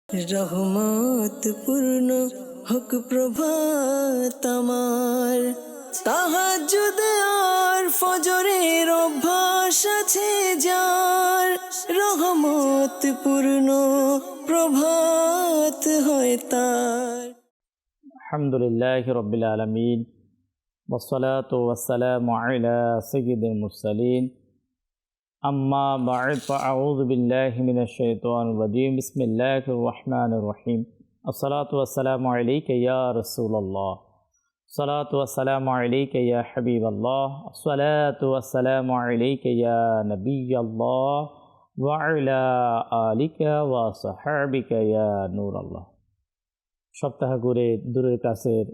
রহমত পূর্ণ হোক প্রভাত আমার, তাহাজ্জুদে আর ফজরের অভ্যাস আছে যার, রহমত পূর্ণ প্রভাত হয় তার। আলহামদুলিল্লাহি রাব্বিল আলামিন ওয়াসসালাতু ওয়াসসালামু আলা সাইয়্যিদিল মুরসালিন আম্মা বা'দ ফাআউযু বিল্লাহি মিনাশ শাইতানির রাজীম বিসমিল্লাহির রহমানির রহিম আসসালাতু ওয়াসসালামু আলাইকা ইয়া রাসূলুল্লাহ আসসালাতু ওয়াসসালামু আলাইকা ইয়া হাবিবাল্লাহ আসসালাতু ওয়াসসালামু আলাইকা ইয়া নাবিয়াল্লাহ ওয়া আলা আলিকা ওয়া সাহবিকা ইয়া নূরাল্লাহ। সপ্তাহ ঘুরে দূরের কাছের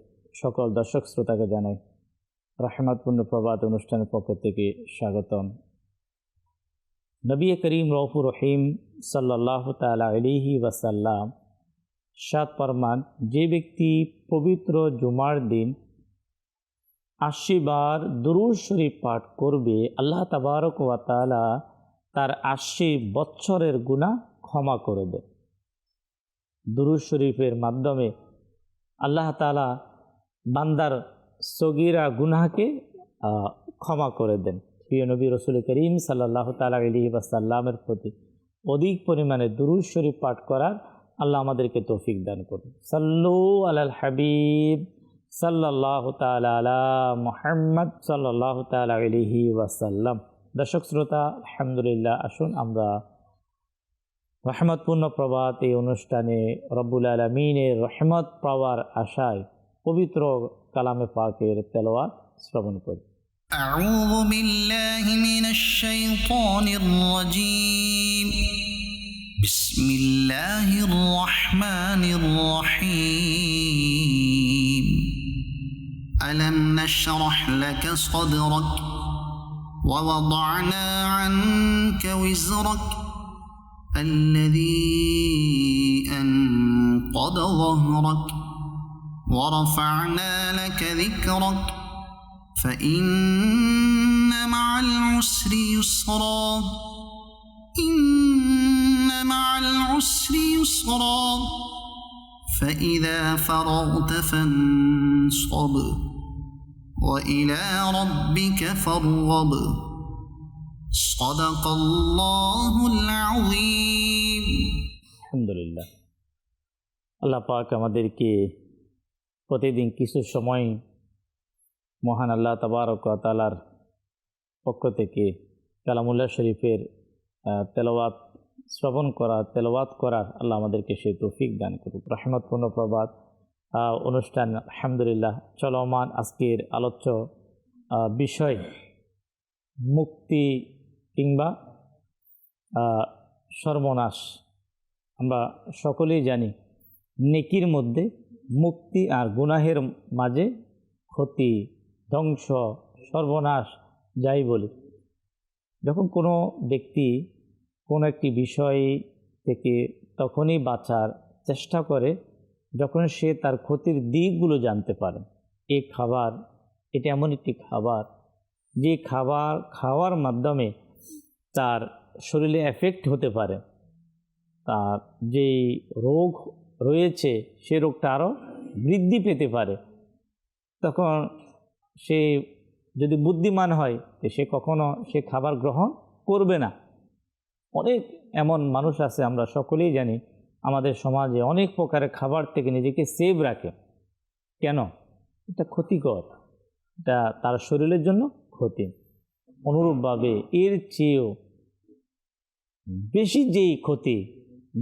সকল দর্শক শ্রোতাকে জানাই রহমতপূর্ণ প্রভাত অনুষ্ঠানের পক্ষ থেকে স্বাগতম। নবী করিম রউফুর রহিম সাল্লাল্লাহু তাআলা আলাইহি ওয়াসাল্লাম সাত ফরমান, যে ব্যক্তি পবিত্র জুমার দিন ৮০ বার দুরূদ শরীফ পাঠ করবে, আল্লাহ তাবারক ওয়া তাআলা তার ৮০ বছরের গুনাহ ক্ষমা করে দেয়। দুরূদ শরীফের মাধ্যমে আল্লাহ তাআলা বান্দার সগীরা গুনাহকে ক্ষমা করে দেন। প্রিয় নবী রাসূল করিম সাল্লাল্লাহু তাআলা আলাইহি ওয়াসাল্লামের প্রতি অধিক পরিমাণে দুরূদ শরীফ পাঠ করার আল্লাহ আমাদেরকে তৌফিক দান করুন। সাল্লু আলাল হাবিব সাল্লাল্লাহু তাআলা আলা মুহাম্মদ সাল্লাল্লাহু তাআলা আলাইহি ওয়াসাল্লাম। দর্শক শ্রোতা, আলহামদুলিল্লাহ, আসুন আমরা রহমতপূর্ণ প্রভাত এই অনুষ্ঠানে রব্বুল আলামিনের রহমত পাওয়ার আশায় পবিত্র কালামে পাকের তেলাওয়াত শ্রবণ করি। আউযু বিল্লাহি মিনাশ শাইতানির রাজীম। বিসমিল্লাহির রহমানির রহিম। আলাম নাশরাহ লাকা সাদরাক ওয়া ওয়াদা'না আনকা ওয়িজরাক الذي أنقض ظهرك ورفعنا لك ذكرك فإن مع العسر يسرا إن مع العسر يسرا فإذا فرغت فانصب وإلى ربك فارغب صدق الله العظيم। আলহামদুলিল্লাহ, আল্লাহ পাক আমাদেরকে প্রতিদিন কিছু সময় মহান আল্লাহ তাবারক ওয়া তাআলার পক্ষ থেকে কালামুল্লাহ শরীফের তেলাওয়াত শ্রবণ করা, তেলাওয়াত করার আল্লাহ আমাদেরকে সেই তৌফিক দান করুক। রহমতপূর্ণ প্রভাত অনুষ্ঠান আলহামদুলিল্লাহ চলমান। আজকের আলোচ্য বিষয় মুক্তি কিংবা সর্বনাশ। আমরা সকলেই জানি নেকির মধ্যে মুক্তি আর গুনাহের মাঝে ক্ষতি, ধ্বংস, সর্বনাশ যাই বলি। যখন কোনো ব্যক্তি কোনো একটি বিষয় থেকে তখনই বাঁচার চেষ্টা করে যখন সে তার ক্ষতির দিকগুলো জানতে পারে। এই খাবার, এটা এমন একটি খাবার যে খাবার খাওয়ার মাধ্যমে তার শরীরে এফেক্ট হতে পারে, তার যে রোগ রয়েছে সে রোগটা আরও বৃদ্ধি পেতে পারে। তখন সে যদি বুদ্ধিমান হয় তো সে কখনো সে খাবার গ্রহণ করবে না। অনেক এমন মানুষ আছে, আমরা সকলেই জানি আমাদের সমাজে অনেক প্রকারের খাবার থেকে নিজেকে সেভ রাখে। কেন? এটা ক্ষতিকর, এটা তার শরীরের জন্য ক্ষতি। অনুরূপভাবে এর চেয়েও বেশি যেই ক্ষতি,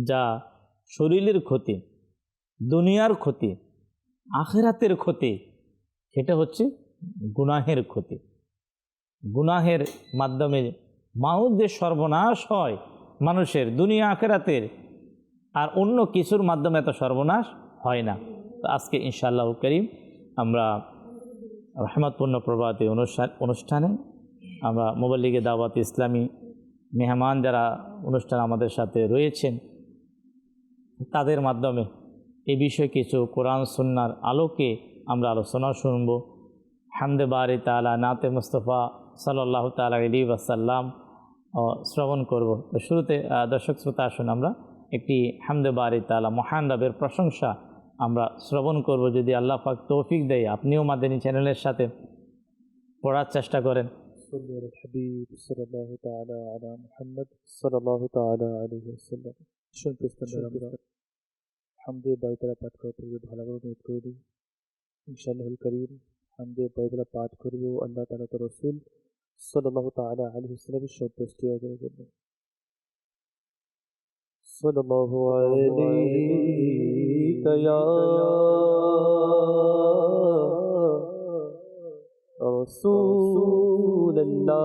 যা শরীরের ক্ষতি, দুনিয়ার ক্ষতি, আখিরাতের ক্ষতি, সেটা হচ্ছে গুনাহের ক্ষতি। গুনাহের মাধ্যমে মানুষ যে সর্বনাশ হয় মানুষের দুনিয়া আখিরাতের, আর অন্য কিছুর মাধ্যমে এত সর্বনাশ হয় না। তো আজকে ইনশাআল্লাহ করিম আমরা রহমতপূর্ণ প্রভাতী অনুষ্ঠানে আমরা মুবাল্লিগে দাওয়াত ইসলামী মেহমান যারা অনুষ্ঠান আমাদের সাথে রয়েছেন তাদের মাধ্যমে এই বিষয়ে কিছু কোরআন সুন্নাহর আলোকে আমরা আলোচনা শুনব। হামদে বারি তাআলা, নাতে মুস্তাফা সাল্লাল্লাহু তাআলা আলাইহি ওয়াসাল্লাম শ্রবণ করব। শুরুতে দর্শক শ্রোতা আসুন আমরা একটি হামদে বারি তাআলা মহান রবের প্রশংসা আমরা শ্রবণ করব। যদি আল্লাহ পাক তৌফিক দেয়, আপনিও মাদানী চ্যানেলের সাথে পড়ার চেষ্টা করেন। صلوا على الحبيب صلى الله تعالى على محمد صلى الله تعالى عليه وسلم শুনতেছেন আমরা হামদে বাইতরা পাঠ করতে ভালো করে নিয়ত করে দিই ইনশাআল্লাহুল কারীম। হামদে বাইতরা পাঠ করব আল্লাহ তাআলা তার রাসূল সাল্লাল্লাহু তাআলা আলাইহি ওয়াসাল্লামের সন্তুষ্টি অর্জনের জন্য। সাল্লাল্লাহু আলাইহি ইয়া رسول الله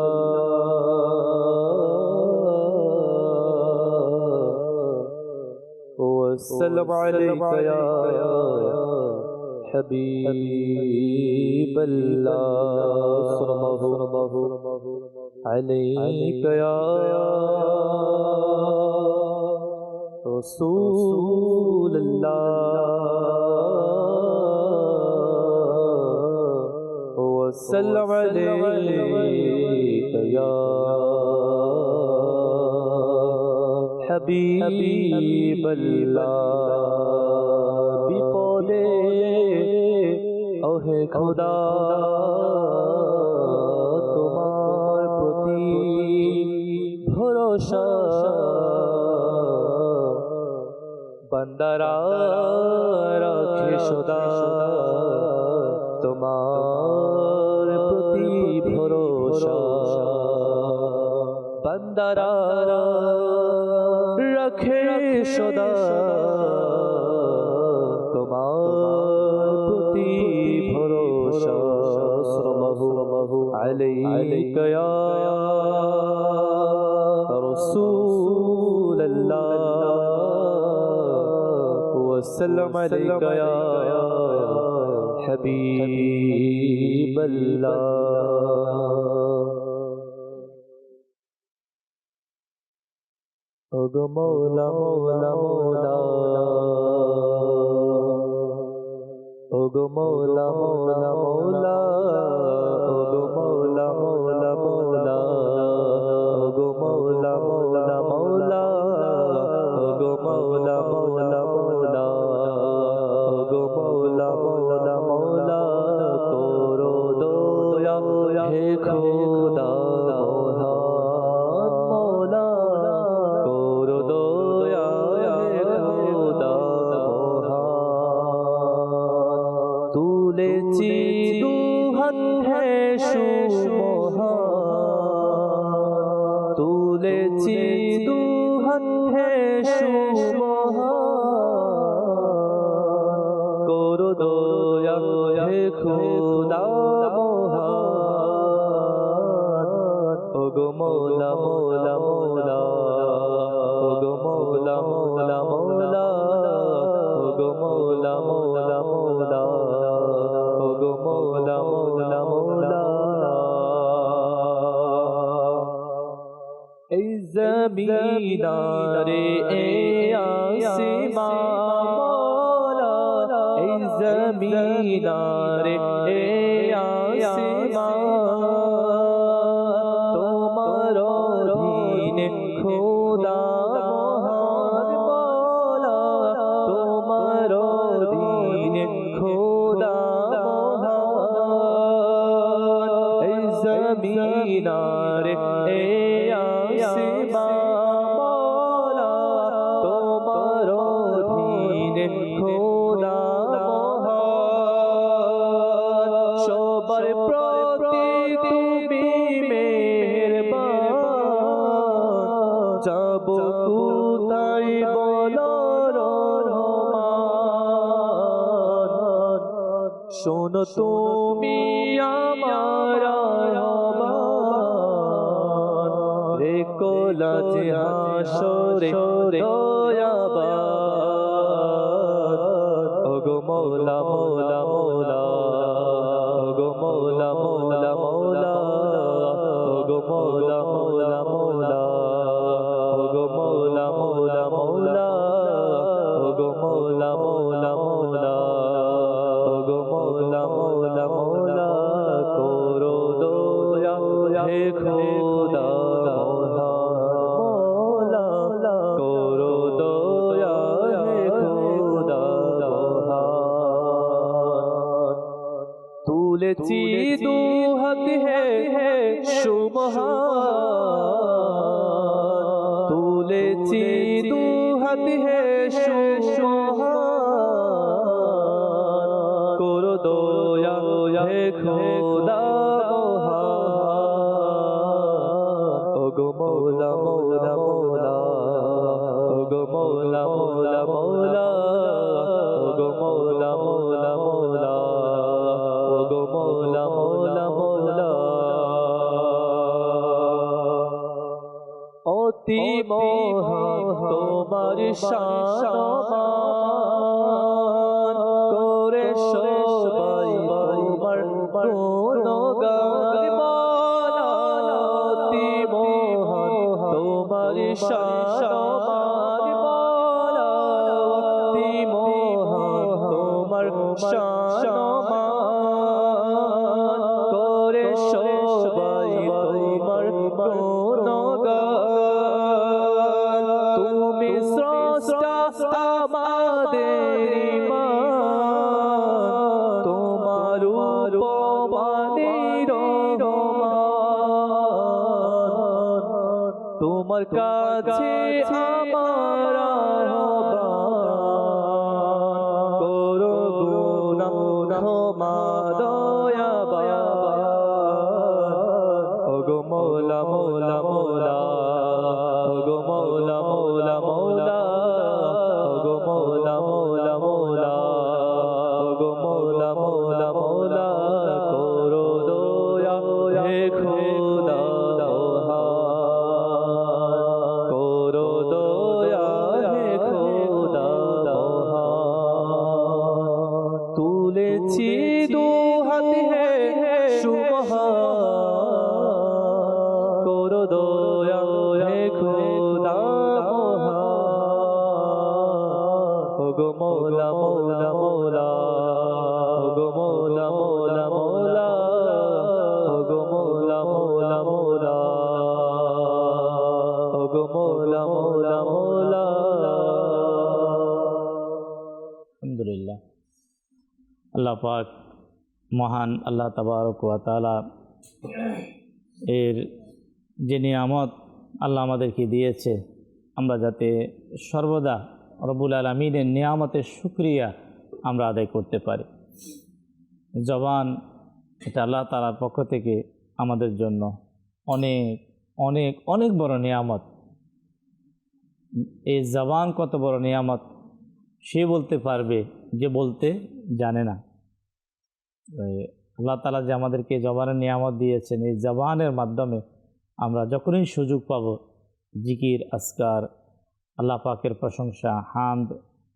وسلم عليك يا حبيب الله صلى الله عليك يا رسول الله وسلم عليك يا حبيب الله বিপদে ওহে খোদা তোমার প্রতি ভরসা বান্দারা রাখে সদা তোমার প্রতি ভরসা বান্দারা রাখে সদা তোমার প্রতি ভরসা সাল্লাল্লাহু আলাইকা ইয়া রাসূলুল্লাহ ওয়া সাল্লাম আলাইকা ইয়া حبيب الله ওগো মওলা মওলা মওলা ওগো মওলা মওলা মওলা ওগো মওলা মওলা মওলা ওগো মওলা মওলা মওলা ওগো মওলা মওলা মওলা ওগো মওলা মওলা মওলা করো দয়া হে খোদা মহান মওলা করো দয়া হে খোদা মহান তুলেছি দুহাত হে সুমহান তুলেছি দুহাত হে সুমহান করো দয়া হে খোদা মহান ওগো মওলা মওলা মওলা ওগো মওলা মওলা মওলা ওগো মওলা মওলা মওলা ওগো মওলা মওলা মওলা এই জমিনারে এ আসমান এই জমিনারে এ আসমান তোমার অধীনে খোদা মহান মওলা তোমার অধীনে খোদা মহান এই জমিনারে এ আসমান মওলা তোমার অধীনে খোদা সবার প্রতি তুমি মেহেরবান যাব কোথায় বলো রহমান শোনো তুমি আমার আহ্বান রেখো লাজে হাসরে দয়াবান ওগো মওলা মওলা মওলা ওগো মওলা মওলা মওলা ওগো মওলা মওলা মওলা ওগো মওলা মওলা মওলা ওগো মওলা মওলা মওলা ওগো মওলা মওলা মওলা করো দয়া হে খোদা মওলা করো দয়া তুলেছি দু হাত হে সুবহান, তুলেছি দু হাত হে সুবহান, করো দয়া হে খোদা মহান, ওগো মৌলা মৌলা মৌলা, ওগো মৌলা মৌলা মৌলা, ওগো মৌলা মৌলা মৌলা, ওগো মৌলা মৌলা মৌলা। অতি মহান তোমার শান, করে সবাই তোমার গুণগান বলা। অতি মহান তোমার শান বলা, অতি মহান তোমার শান করে সবাই তোমার গুণগান। তুমি স্রষ্টা আমাদের ইমান, তোমার উপমানির রহমান, তোমার কাছে আমার আহ্বান, করো গুনাহ ক্ষমা দয়াবান, ওগো মৌলা মৌলা মৌলা, ওগো মৌলা মৌলা মৌলা, ওগো মৌলা মৌলা মৌলা, ওগো মৌলা মৌলা মৌলা, করো দয়া হে খোদা মহান, করো দয়া হে খোদা মহান। তুলেছি দু হাত হে সুবহান, করো দয়া হে খোদা মহান, ওগো মৌলা মৌলা মৌলা, ওগো মৌলা মৌলা মৌলা, ওগো মৌলা মৌলা মৌলা, ওগো মৌলা মৌলা মৌলা। আলহামদুলিল্লাহ, আল্লাহ পাক মহান আল্লাহ তাবারক ওয়া তাআলা এর যে নিয়ামত আল্লাহ আমাদেরকে দিয়েছে, আমরা যাতে সর্বদা রব্বুল আলামিনের নিয়ামতের শুকরিয়া আমরা আদায় করতে পারি। জবান এটা আল্লাহ তাআলার পক্ষ থেকে আমাদের জন্য অনেক অনেক অনেক বড় নিয়ামত। এই জবান কত বড় নিয়ামত সে বলতে পারবে যে বলতে জানে না। আল্লাহ তাআলা যে আমাদেরকে জবানের নিয়ামত দিয়েছেন, এই জবানের মাধ্যমে আমরা যখনই সুযোগ পাব জিকির, আজকার, আল্লাহ পাকের প্রশংসা, হামদ,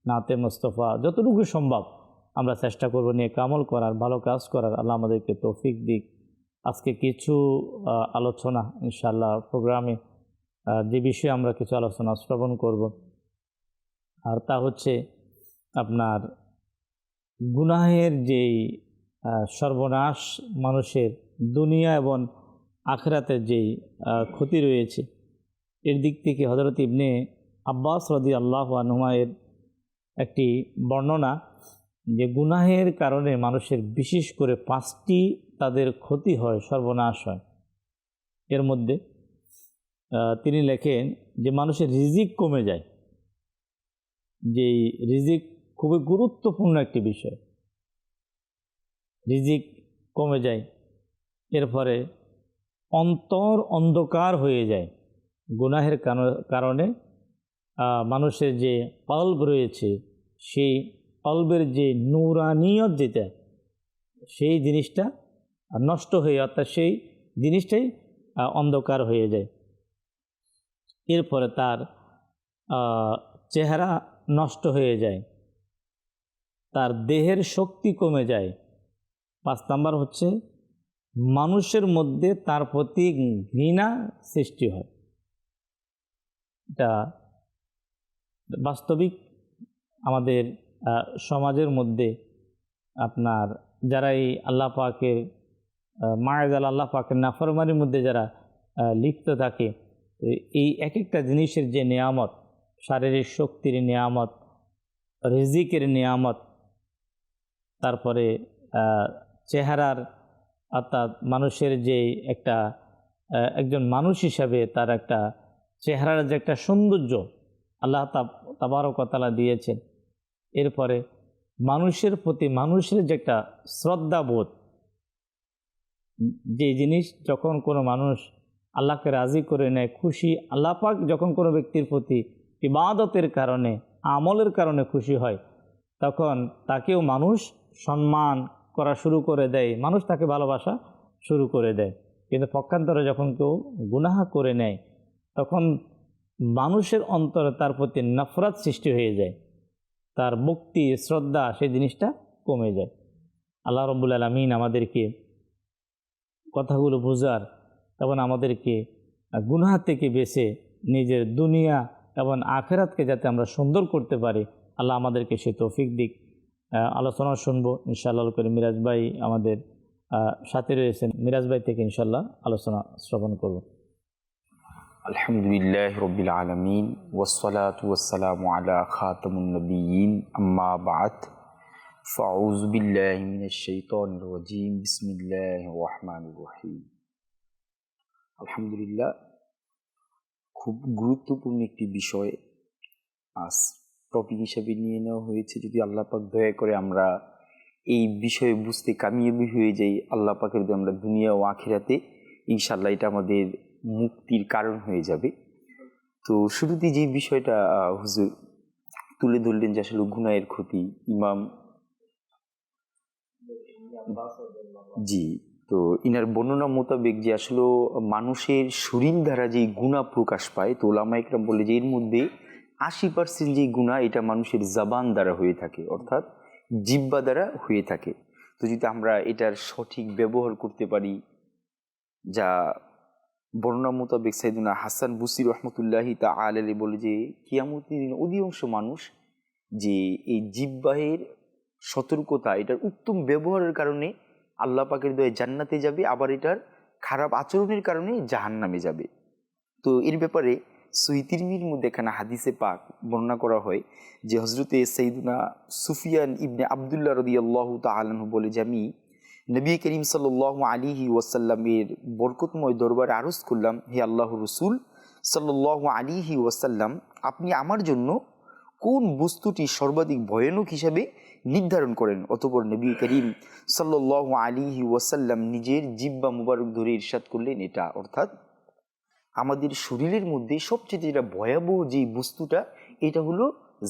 নাতে মুস্তফা যতটুকু সম্ভব আমরা চেষ্টা করব নিয়ে কামল করার, ভালো কাজ করার। আল্লাহ আমাদেরকে তৌফিক দিক। আজকে কিছু আলোচনা ইনশাআল্লাহ প্রোগ্রামে যে বিষয়ে আমরা কিছু আলোচনা শ্রবণ করব, আর তা হচ্ছে আপনার গুনাহের যেই সর্বনাশ, মানুষের দুনিয়া এবং আখিরাতের যেই ক্ষতি রয়েছে, এর দিক থেকে হযরত ইবনে আব্বাস রাদিয়াল্লাহু আনহুমা এর একটি বর্ণনা যে গুনাহের কারণে মানুষের বিশেষ করে 5টি তাদের ক্ষতি হয়, সর্বনাশ হয়। এর মধ্যে তিনি লেখেন যে মানুষের রিজিক কমে যায়, যেই রিজিক খুবই গুরুত্বপূর্ণ একটি বিষয়। রিজিক কমে যায়, এরপরে অন্তর অন্ধকার হয়ে যায়। গুনাহের কারণে মানুষের যে কলব রয়েছে, সেই কলবের যে নূরানিয়ত যেটা, সেই জিনিসটা নষ্ট হয়ে, অর্থাৎ সেই জিনিসটাই অন্ধকার হয়ে যায়। এরপরে তার চেহারা নষ্ট হয়ে যায়, তার দেহের শক্তি কমে যায়। 5 নাম্বার হচ্ছে মানুষের মধ্যে তার প্রতি ঘৃণা সৃষ্টি হয়। এটা বাস্তবিক আমাদের সমাজের মধ্যে আপনার যারা এই আল্লাহ পাকের মায়াজাল, আল্লাহ পাকের নাফরমানির মধ্যে যারা লিপ্ত থাকে, এই এক একটা জিনিসের যে নিয়ামত, শারীরিক শক্তির নিয়ামত, রিজিকের নিয়ামত, তারপরে চেহারার, অর্থাৎ মানুষের যে একটা একজন মানুষ হিসাবে তার একটা চেহারার যে একটা সৌন্দর্য আল্লাহ তাবারক ওয়া তাআলা দিয়েছেন, এরপরে মানুষের প্রতি মানুষের যে একটা শ্রদ্ধাবোধ, যে জিনিস যখন কোনো মানুষ আল্লাহকে রাজি করে নেয়, খুশি, আল্লাহ পাক যখন কোনো ব্যক্তির প্রতি ইবাদতের কারণে, আমলের কারণে খুশি হয়, তখন তাকেও মানুষ সম্মান করা শুরু করে দেয়, মানুষ তাকে ভালোবাসা শুরু করে দেয়। কিন্তু পক্ষান্তরে যখন কেউ গুনাহ করে নেয়, তখন মানুষের অন্তরে তার প্রতি নফরত সৃষ্টি হয়ে যায়, তার ভক্তি, শ্রদ্ধা, সেই জিনিসটা কমে যায়। আল্লাহ রাব্বুল আলামিন আমাদেরকে কথাগুলো বোঝার এবং আমাদেরকে গুনাহ থেকে বেঁচে নিজের দুনিয়া এবং আখেরাতকে যাতে আমরা সুন্দর করতে পারি, আল্লাহ আমাদেরকে সেই তৌফিক দিক। আলোচনা শুনবো ইনশাআল্লাহ করে মিরাজ ভাই আমাদের সাথে রয়েছেন, মিরাজ ভাই থেকে ইনশাআল্লাহ আলোচনা শ্রবণ করব। আলহামদুলিল্লাহ রব্বিল আলামিন ওয়াসসালাতু ওয়াসসালামু আলা খাতামুন নবিয়্যিন আম্মা বা'দ ফাউযু বিল্লাহি মিনাশ শাইতানির রাজীম বিসমিল্লাহির রহমানির রহিম। আলহামদুলিল্লাহ, খুব গুরুত্বপূর্ণ একটি বিষয় আজ টপিক হিসেবে নিয়ে নেওয়া হয়েছে। যদি আল্লাহ পাক দয়া করে আমরা এই বিষয়ে বুঝতে কামিয়াবি হয়ে যাই, আল্লাহ পাকের যদি আমরা দুনিয়া ও আখিরাতে, ইনশাআল্লাহ এটা আমাদের মুক্তির কারণ হয়ে যাবে। তো শুরুতে যে বিষয়টা হুজুর তুলে ধরলেন যে আসলে গুনাহের ক্ষতি, ইমাম জি, তো ইনার বর্ণনা মোতাবেক যে আসলে মানুষের শরীর দ্বারা যেই গুনাহ প্রকাশ পায়, তো ওলামা ইকরাম বলে যে এর মধ্যে 80% যে গুনাহ এটা মানুষের জবান দ্বারা হয়ে থাকে, অর্থাৎ জিহ্বা দ্বারা হয়ে থাকে। তো যদি আমরা এটার সঠিক ব্যবহার করতে পারি, যা বর্ণনা মোতাবেক সাইয়েদুনা হাসান বসরি রাহমাতুল্লাহি তাআলা আলাইহি বলে যে কিয়ামতের দিন অধিকাংশ মানুষ যে এই জিহ্বাহের সতর্কতা, এটার উত্তম ব্যবহারের কারণে আল্লাহ পাকের দয়ায় জান্নাতে যাবে, আবার এটার খারাপ আচরণের কারণে জাহান্নামে যাবে। তো এর ব্যাপারে সহিহ তিরমিজির মধ্যে এখানে হাদিসে পাক বর্ণনা করা হয় যে হযরতে সাইয়েদুনা সুফিয়ান ইবনে আব্দুল্লাহ রাদিয়াল্লাহু তাআলা আনহু বলে যে আমি নবী করিম সাল্লাল্লাহু আলাইহি ওয়াসাল্লামের বরকতময় দরবারে আরজ করলাম, হে আল্লাহর রাসূল সাল্লাল্লাহু আলাইহি ওয়াসাল্লাম, আপনি আমার জন্য কোন বস্তুটি সর্বাধিক ভয়ানক হিসাবে নির্ধারণ করেন? অতঃপর নবী করিম সাল্লাল্লাহু আলাইহি ওয়াসাল্লাম নিজের জিহ্বা মুবারক ধরে ইরশাদ করলেন, এটা অর্থাৎ আমাদের শরীরের মধ্যে সবচেয়ে যেটা ভয়াবহ যে বস্তুটা, এটা হলো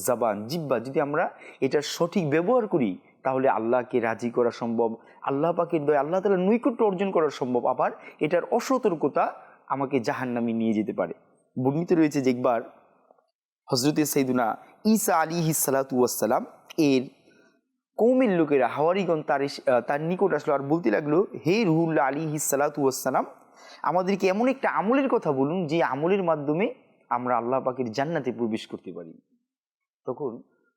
জবান, জিহ্বা। যদি আমরা এটার সঠিক ব্যবহার করি তাহলে আল্লাহকে রাজি করা সম্ভব, আল্লাহ পাকের দয়া, আল্লাহ তাআলার নৈকট্য অর্জন করা সম্ভব। আবার এটার অসতর্কতা আমাকে জাহান্নামে নিয়ে যেতে পারে। বর্ণিত রয়েছে যে একবার হযরতে সাইয়েদুনা ঈসা আলাইহিস সালাতু ওয়াস সালাম এর কওমের লোকেরা হাওয়ারিগণ তার নিকট আসলো আর বলতে লাগলো, হে রুহুল্লাহ আলাইহিস সালাতু ওয়াস সালাম, আমাদেরকে এমন একটা আমলের কথা বলুন যে আমলের মাধ্যমে আমরা আল্লাহ পাকের জান্নাতে প্রবেশ করতে পারি। তখন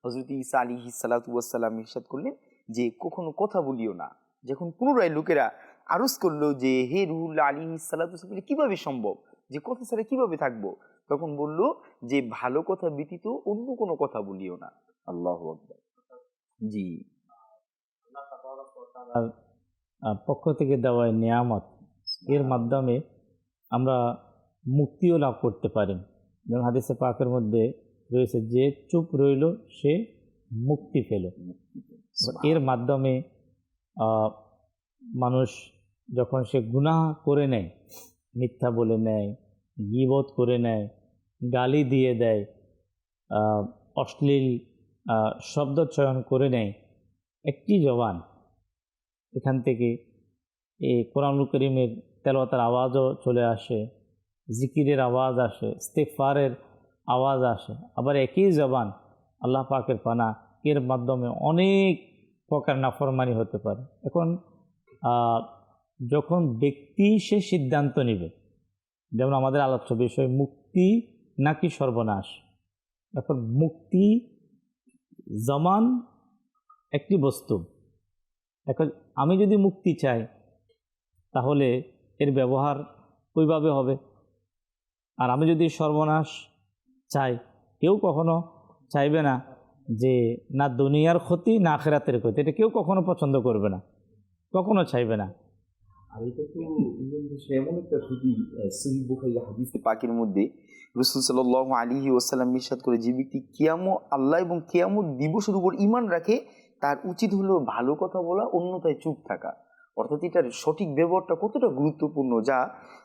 হযরত ঈসা আলাইহিস সালাতু ওয়াস সালাম ইরশাদ করলেন যে কখনো কথা বলিও না। যখন পুনরায় লোকেরা আরজ করলো যে হে রুহুল্লাহ আলাইহিস সালাতু ওয়াস সালাম, কিভাবে সম্ভব, যে কথা ছাড়া কিভাবে থাকবো? তখন বলল যে ভালো কথা ব্যতীত অন্য কোনো কথা বলিও না। আল্লাহু আকবার। জি, পক্ষ থেকে দেওয়া নিয়ামত, এর মাধ্যমে আমরা মুক্তিও লাভ করতে পারি। যেমন হাদিসে পাকের মধ্যে রয়েছে যে চুপ রইল সে মুক্তি পেল। এর মাধ্যমে মানুষ যখন সে গুনাহ করে নেয়, মিথ্যা বলে নেয়, গীবত করে নেয়, গালি দিয়ে দেয়, অশ্লীল শব্দ চয়ন করে নেয়, একটি জবান, এখান থেকে এই কোরআনুল কারীমের তেলাওয়াতের আওয়াজও চলে আসে, জিকিরের আওয়াজ আসে, ইস্তিগফারের আওয়াজ আসে। আবার একই জবান, আল্লাহ পাকের পানা, এর মাধ্যমে অনেক প্রকার নাফরমানি হতে পারে। এখন যখন ব্যক্তি সে সিদ্ধান্ত নেবে, যেমন আমাদের আলোচ্য বিষয় মুক্তি নাকি সর্বনাশ। এখন মুক্তি জমান একটি বস্তু। এখন আমি যদি মুক্তি চাই তাহলে এর ব্যবহার ওইভাবে হবে, আর আমি যদি সর্বনাশ চাই, কেউ কখনো চাইবে না যে না দুনিয়ার ক্ষতি না আখিরাতের ক্ষতি, এটা কেউ কখনো পছন্দ করবে না। কখনো চাইবে না। আর এটা তো ইমাম বসে এমন একটা খুবই সহিহ বুখারী হাদিসে পাকের মধ্যে রাসূল সাল্লাল্লাহু আলাইহি ওয়াসাল্লাম ইরশাদ করে, যে ব্যক্তি আল্লাহ এবং কিয়ামত দিবসের উপর ঈমান রাখে তার উচিত হলো ভালো কথা বলা, অন্যথায় চুপ থাকা। অর্থাৎ এটার সঠিক ব্যবহারটা কতটা গুরুত্বপূর্ণ, যা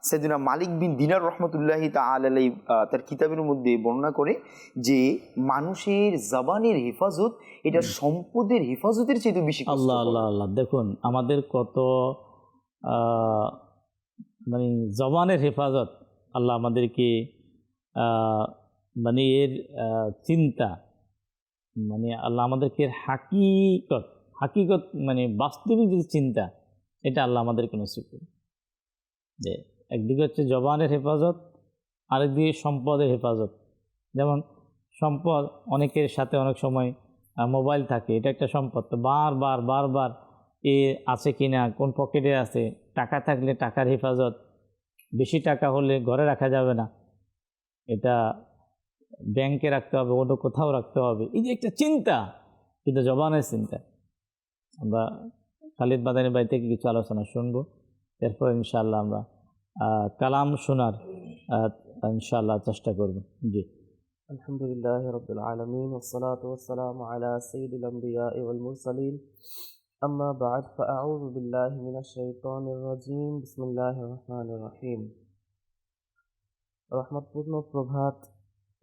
সাইয়েদনা মালিক বিন দিনার রহমতুল্লাহি তাআলা আলাইহি তার কিতাবের মধ্যে বর্ণনা করে যে মানুষের জবানের হেফাজত এটা সম্পদের হেফাজতের চেয়ে বেশি কষ্টকর। আল্লাহ আল্লাহ আল্লাহ, দেখুন আমাদের কত মানে জবানের হেফাজত আল্লাহ আমাদেরকে মানে এর চিন্তা, মানে আল্লাহ আমাদেরকে হাকিকত মানে বাস্তবিক যে চিন্তা, এটা আল্লাহ আমাদেরকে নসিব করে। যে একদিকে হচ্ছে জবানের হেফাজত, আরেকদিকে সম্পদের হেফাজত। যেমন সম্পদ, অনেকের সাথে অনেক সময় মোবাইল থাকে, এটা একটা সম্পদ, তো বারবার এ আছে কিনা, কোন পকেটে আছে, টাকা থাকলে টাকার হেফাজত, বেশি টাকা হলে ঘরে রাখা যাবে না, এটা ব্যাংকে রাখতে হবে, অন্য কোথাও রাখতে হবে। এই যে একটা চিন্তা, কিন্তু জবানের চিন্তা। আমরা খালিদ মাদানী ভাই থেকে কিছু আলোচনা শুনবো, এরপর ইনশাআল্লাহ আমরা কালাম শোনার ইনশাআল্লাহ চেষ্টা করব। জি। আলহামদুলিল্লাহি রাব্বিল আলামিন ওয়াসসালাতু ওয়াসসালামু আলা সাইয়্যিদিল আমবিয়াই ওয়াল মুরসালিন আম্মা বা'দ ফাআউযু বিল্লাহি মিনাশ শাইতানির রাজীম বিসমিল্লাহির রহমানির রহিম। রহমতপূর্ণ প্রভাত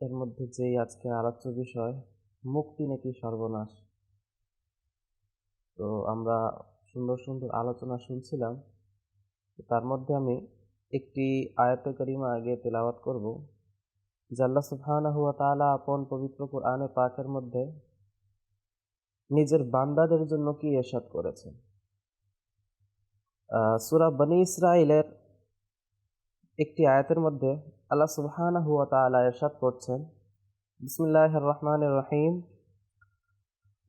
এর মধ্যে যেই আজকে আলোচ্য বিষয় মুক্তি নাকি সর্বনাশ। তো আমরা সুন্দর সুন্দর আলোচনা শুনছিলাম, তার মধ্যে আমি একটি আয়াতে কারিমা আগে তেলাওয়াত করব। যে আল্লাহ সুবহানাহু ওয়া তাআলা আপন পবিত্র কোরআনে পাকের মধ্যে নিজের বান্দাদের জন্য কি ইরশাদ করেছেন। সূরা বনী ইসরাঈলের একটি আয়াতের মধ্যে আল্লাহ সুবহানাহু ওয়া তাআলা ইরশাদ করছেন, বিসমিল্লাহির রহমানির রহিম,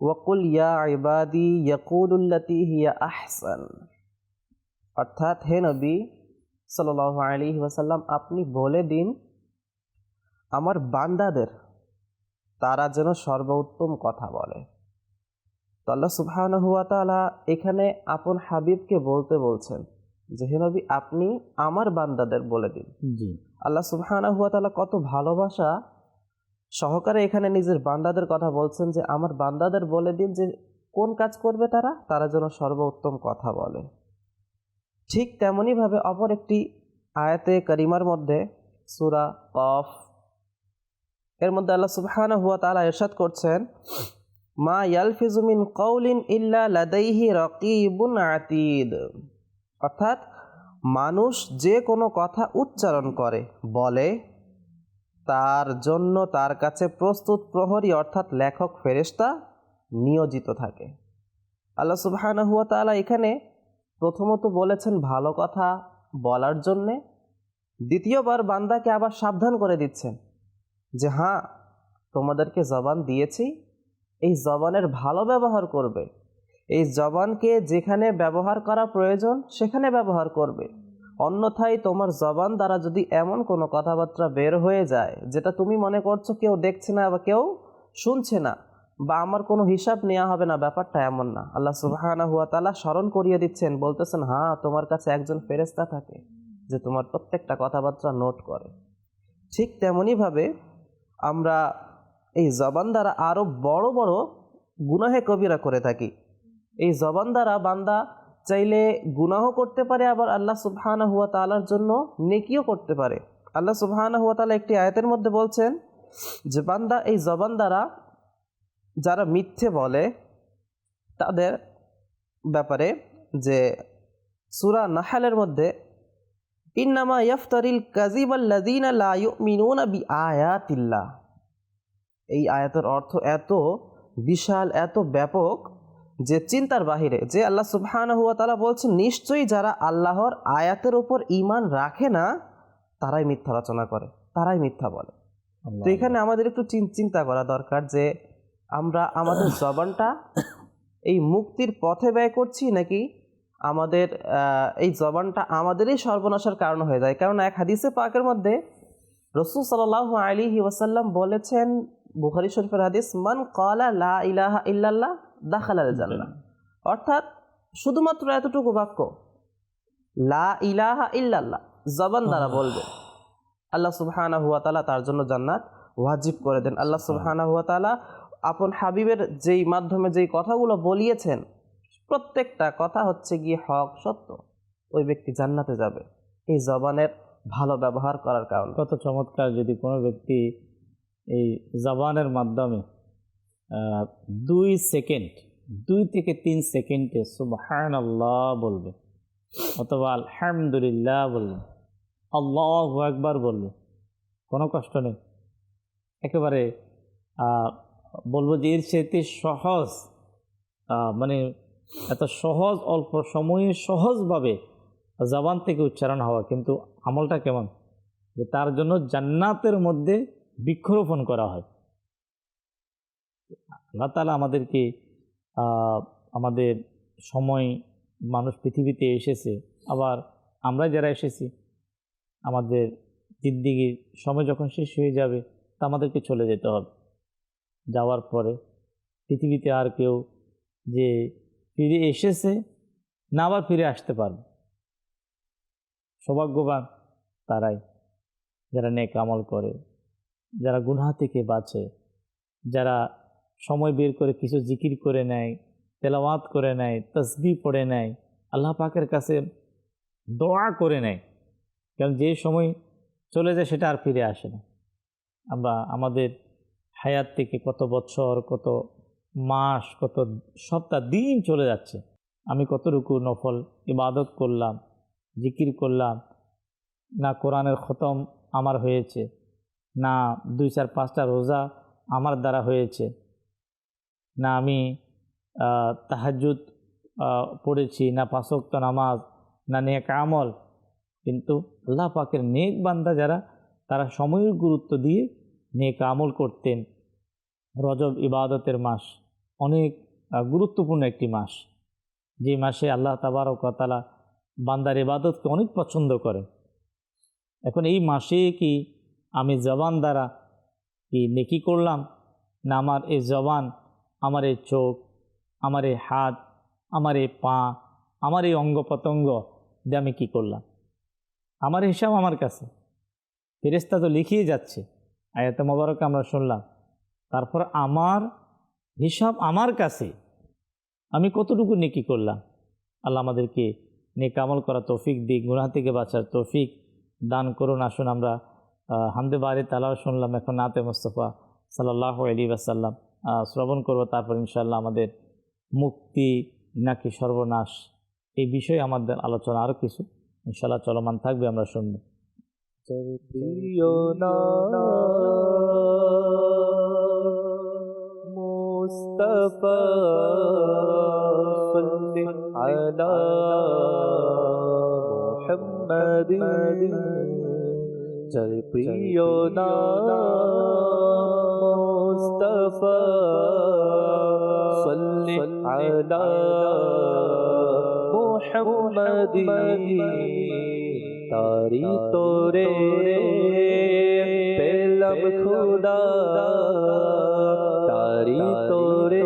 ওয়াকুল ইয়া ইবাদি ইয়াকুলুল্লাতী হিয়া আহসান। অর্থাৎ হে নবী সাল্লাল্লাহু আলাইহি ওয়াসাল্লাম, আপনি বলে দিন আমার বান্দাদের তারা যেন সর্বোত্তম কথা বলে। তো আল্লাহ সুবহানাহু ওয়া তাআলা এখানে আপন হাবিবকে বলছেন যে হে নবী আপনি আমার বান্দাদের বলে দিন। জি। আল্লাহ সুবহানাহু ওয়া তাআলা কত ভালোবাসা সহকারে এখানে নিজের বান্দাদের কথা বলছেন যে আমার বান্দাদের বলে দিন যে কোন কাজ করবে তারা যেন সর্বোত্তম কথা বলে। ঠিক তেমনইভাবে অপর একটি আয়াতে কারিমার মধ্যে সূরা কফ এর মধ্যে আল্লাহ সুবহানাহু ওয়া তাআলা ইরশাদ করছেন, মা ইয়ালফিজু মিন কাউলিন ইল্লা লাদাইহি রাকিবুন আতীদ। অর্থাৎ মানুষ যে কোনো কথা উচ্চারণ করে বলে তার জন্য তার কাছে প্রস্তুত প্রহরী অর্থাৎ লেখক ফেরেশতা নিয়োজিত থাকে। আল্লাহ সুবহানাহু ওয়া তাআলা এখানে প্রথমত বলেছেন ভালো কথা বলার জন্যে, দ্বিতীয়বার বান্দাকে আবার সাবধান করে দিচ্ছেন যে হ্যাঁ তোমাদেরকে জবান দিয়েছি, এই জবানের ভালো ব্যবহার করবে, এই জবানকে যেখানে ব্যবহার করা প্রয়োজন সেখানে ব্যবহার করবে, অন্যথায় তোমার জবান দ্বারা যদি এমন কোনো কথাবার্তা বের হয়ে যায় যেটা তুমি মনে করছো কেউ দেখছে না বা কেউ শুনছে না বা আমার কোনো হিসাব নেওয়া হবে না, ব্যাপারটা এমন না। আল্লাহ সুবহানাহু ওয়া তাআলা স্মরণ করিয়ে দিচ্ছেন, বলতেছেন হ্যাঁ তোমার কাছে একজন ফেরেশতা থাকে যে তোমার প্রত্যেকটা কথাবার্তা নোট করে। ঠিক তেমনইভাবে আমরা এই জবান দ্বারা আরও বড় বড় গুনাহে কবিরা করে থাকি। এই জবান দ্বারা বান্দা চাইলে গুনাহ করতে পারে, আবার আল্লাহ সুবহানাহু ওয়া তাআলার জন্য নেকিও করতে পারে। আল্লাহ সুবহানাহু ওয়া তাআলা একটি আয়াতের মধ্যে বলছেন যে বান্দা এই জবান দ্বারা যারা মিথ্যে বলে তাদের ব্যাপারে, যে সূরা নাহলের মধ্যে ইন্নামা ইয়াফতারিল কাযিবাল্লাযীনা লা ইউমিনুনা বিআয়াতিল্লাহ। এই আয়াতের অর্থ এত বিশাল, এত ব্যাপক যে চিন্তার বাহিরে। যে আল্লাহ সুবহানাহু ওয়া তাআলা বলছেন নিশ্চয়ই যারা আল্লাহর আয়াতের উপর ঈমান রাখে না তারাই মিথ্যা রচনা করে, তারাই মিথ্যা বলে। তো এখানে আমাদের একটু চিন্তা করা দরকার যে আমরা আমাদের জবানটা এই মুক্তির পথে ব্যয় করছি নাকি আমাদের এই জবানটা আমাদেরই সর্বনাশের কারণ হয়ে যায়। কারণ এক হাদিসে পাকের মধ্যে রাসূল সাল্লাল্লাহু আলাইহি ওয়াসাল্লাম বলেছেন, বুখারী শরীফের হাদিস, মান ক্বালা লা ইলাহা ইল্লাল্লাহ দাখালাল জান্নাহ। অর্থাৎ শুধুমাত্র এতটুকু বাক্য, লা ইলাহা ইল্লাল্লাহ, জবান দ্বারা বলবে, আল্লাহ সুবহানাহু ওয়া তাআলা তার জন্য জান্নাত ওয়াজিব করে দেন। আল্লাহ সুবহানাহু ওয়া তাআলা আপন হাবিবের যেই মাধ্যমে যেই কথাগুলো বলিয়েছেন, প্রত্যেকটা কথা হচ্ছে গিয়ে হক, সত্য। ওই ব্যক্তি জান্নাতে যাবে এই জবানের ভালো ব্যবহার করার কারণে। কত চমৎকার! যদি কোনো ব্যক্তি এই জবানের মাধ্যমে 2 সেকেন্ড, 2 থেকে 3 সেকেন্ডে সুবহানাল্লাহ বলবে, অথবা আলহামদুলিল্লাহ বলবে, আল্লাহু আকবার বলবে, কোনো কষ্ট নেই। একেবারে বলবো যে এর চাইতে সহজ, মানে এত সহজ, অল্প সময়ে সহজভাবে জবান থেকে উচ্চারণ হওয়া, কিন্তু আমলটা কেমন, যে তার জন্য জান্নাতের মধ্যে বৃক্ষরোপণ করা হয়। আল্লাহ তাআলা আমাদেরকে আমাদের সময়, মানুষ পৃথিবীতে এসেছে, আবার আমরা যারা এসেছি, আমাদের জিন্দেগির সময় যখন শেষ হয়ে যাবে তা আমাদেরকে চলে যেতে হবে। যাওয়ার পরে পৃথিবীতে আর কেউ যে ফিরে এসেছে না আবার ফিরে আসতে পারবে, সৌভাগ্যবান তারাই যারা নেক আমল করে, যারা গুনাহ থেকে বাঁচে, যারা সময় বের করে কিছু জিকির করে নেয়, তেলাওয়াত করে নেয়, তাসবিহ পড়ে নেয়, আল্লাহ পাকের কাছে দোয়া করে নেয়। কারণ যে সময় চলে যায় সেটা আর ফিরে আসে না। আমরা আমাদের হায়াত থেকে কত বছর, কত মাস, কত সপ্তাহ, দিন চলে যাচ্ছে। আমি কতটুকু নফল ইবাদত করলাম, জিকির করলাম, না কোরআনের খতম আমার হয়েছে, না 2-4-5টা রোজা আমার দ্বারা হয়েছে, না আমি তাহাজ্জুদ পড়েছি, না 5 ওয়াক্ত নামাজ, না নেক আমল। কিন্তু আল্লাহ পাকের নেক বান্দা যারা, তারা সময়ের গুরুত্ব দিয়ে নেক আমল করতেন। রজব ইবাদতের মাস, অনেক গুরুত্বপূর্ণ একটি মাস, যে মাসে আল্লাহ তাবারক ওয়া তাআলা বান্দার ইবাদতকে অনেক পছন্দ করে। এখন এই মাসে কি আমি জবান দ্বারা কি নেকি করলাম, না আমার এই জবান, আমার এই চোখ, আমার এই হাত, আমার এই পা, আমার এই অঙ্গ প্রত্যঙ্গ দিয়ে আমি কি করলাম? আমার হিসাব আমার কাছে, ফেরেশতা তো লিখিয়ে যাচ্ছে, আয়াতে মোবারকে আমরা শুনলাম। তারপর আমার হিসাব আমার কাছে, আমি কতটুকু নেকি করলাম। আল্লাহ আমাদেরকে নেক আমল করা তৌফিক দিক, গুনাহ থেকে বাঁচার তৌফিক দান করুন। আসুন আমরা হামদে বারি তালাও শুনলাম, এখন নাতে মুস্তাফা সাল্লাল্লাহু আলাইহি ওয়াসাল্লাম শ্রবণ করব। তারপর ইনশাআল্লাহ আমাদের মুক্তি নাকি সর্বনাশ, এই বিষয়ে আমাদের আলোচনা আরও কিছু ইনশাআল্লাহ চলমান থাকবে, আমরা শুনব। মুস্তাফা সাল্লি আলা মুহাম্মাদিন, জয় প্রিয় নাম মুস্তাফা সাল্লি আলা মুহাম্মাদিন, তারি তোরে পেলাম খুদা, তারি তোরে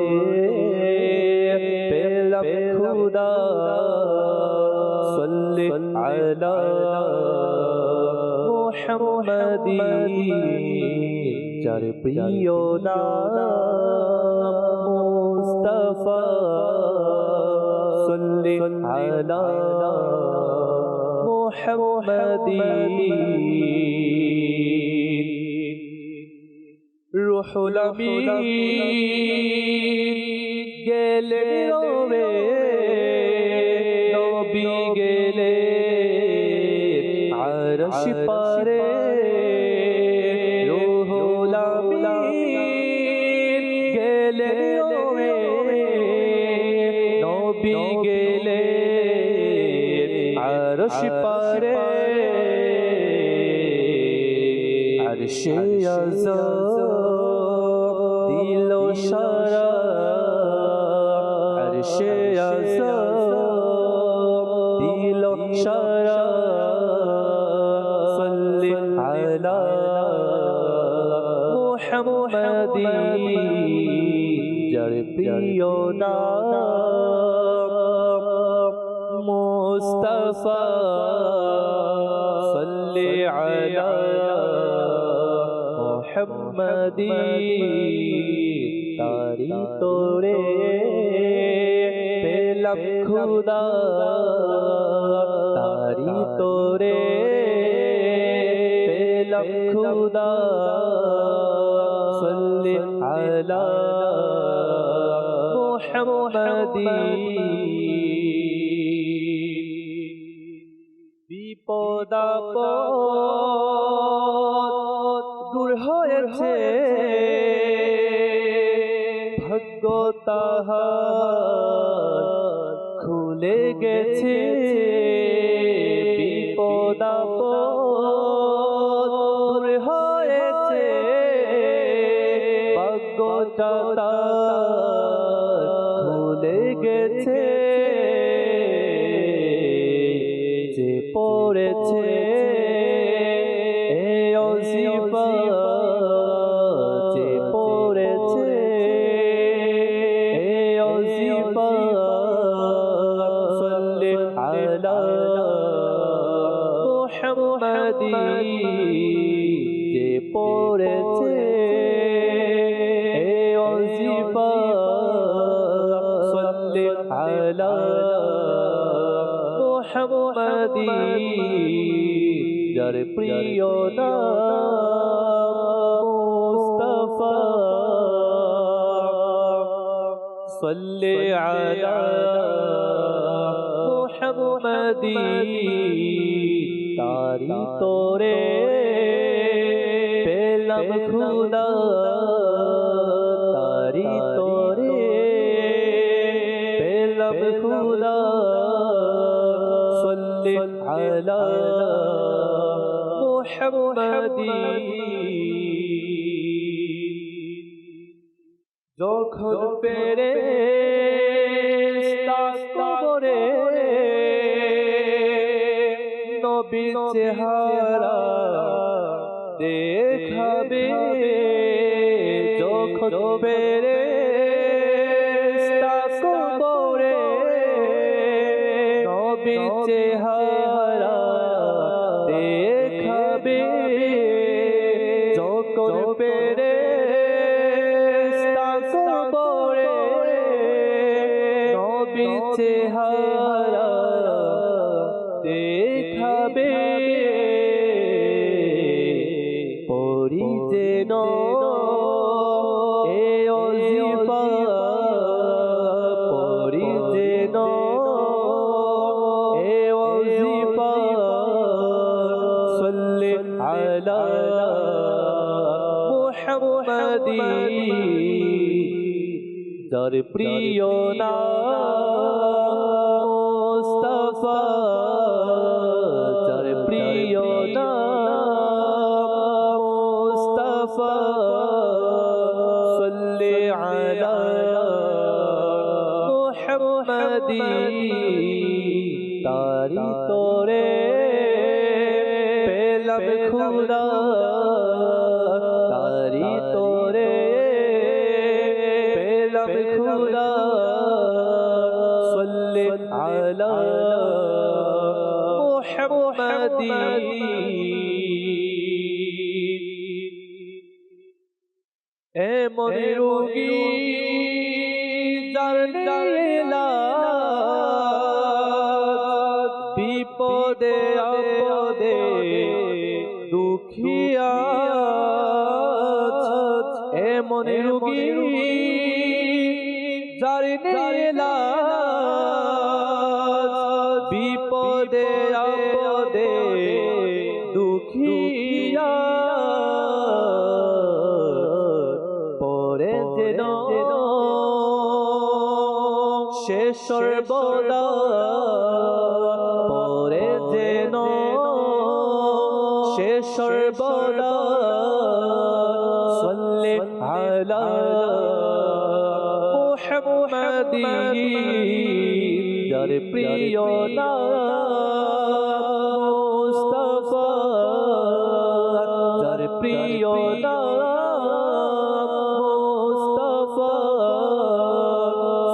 পেলাম খুদা, সাল্লি আলা মুহাম্মাদিন, যার প্রিয় নাম মুস্তাফা সাল্লি আলা মুহাম্মাদিন। রুহুল আমিন গেলে রবে, নবী গেলে আরশ পারে, রুহুল আমিন গেলে রবে, নবী গেলে আরশ পারে, আরশে আযম দিল সারা, আরশে আযম দিল সারা, সাল্লি আলা মুহাম্মাদিন, যার প্রিয় নাম মুস্তাফা সাল্লি আলা মুহাম্মাদি তারি তোরে পেলাম খুদা তারি তোরে পেলাম খুদা সাল্লি আলা মুহাম্মাদি বিপদাপদ দূর হয়েছে ভাগ্য তাহার খুলে গেছে বিপদাপদ দূর হয়েছে ভাগ্য তাহার খুলে গেছে যে পড়েছে এ অজিফা যে পড়েছে এ অজিফা সাল্লি আলা মুহাম্মাদি যে পড়েছে এ অজিফা সাল্লি আলা মুহাম্মাদি যার প্রিয় নাম মুস্তাফা সাল্লি আলা মুহাম্মাদি তারি তোরে পেলাম খুদা তারি তোরে পেলাম খুদা সাল্লি আলা মুহাম্মাদি যখন ফেরেশতা কবরে নবীর চেহারা দেখাবে যখন ফেরেশতা কবরে নবীর চেহারা দেখাবে যখন ফেরেশতা কবরে নবীর চেহারা দেখাবে পরি যেন এ অজিফা পরি যেন এ অজিফা সাল্লি আলা মুহাম্মাদি যার প্রিয় নাম মুস্তাফা যার প্রিয় নাম মুস্তাফা সাল্লি আলা মুহাম্মাদি তারি তোরে পেলাম খুদা তারি তোরে পেলাম খুদা সাল্লি আলা মুহাম্মাদি এমন রোগী যার বিপদে আপদে দুঃখিয়া এমন রোগী যার বিপদে আপদে দুঃখিয়া পরে যেন সে সর্বদা পরে যেন সে সর্বদা সাল্লি আলা মুহাম্মাদি যার প্রিয় নাম মুস্তাফা যার প্রিয় নাম মুস্তাফা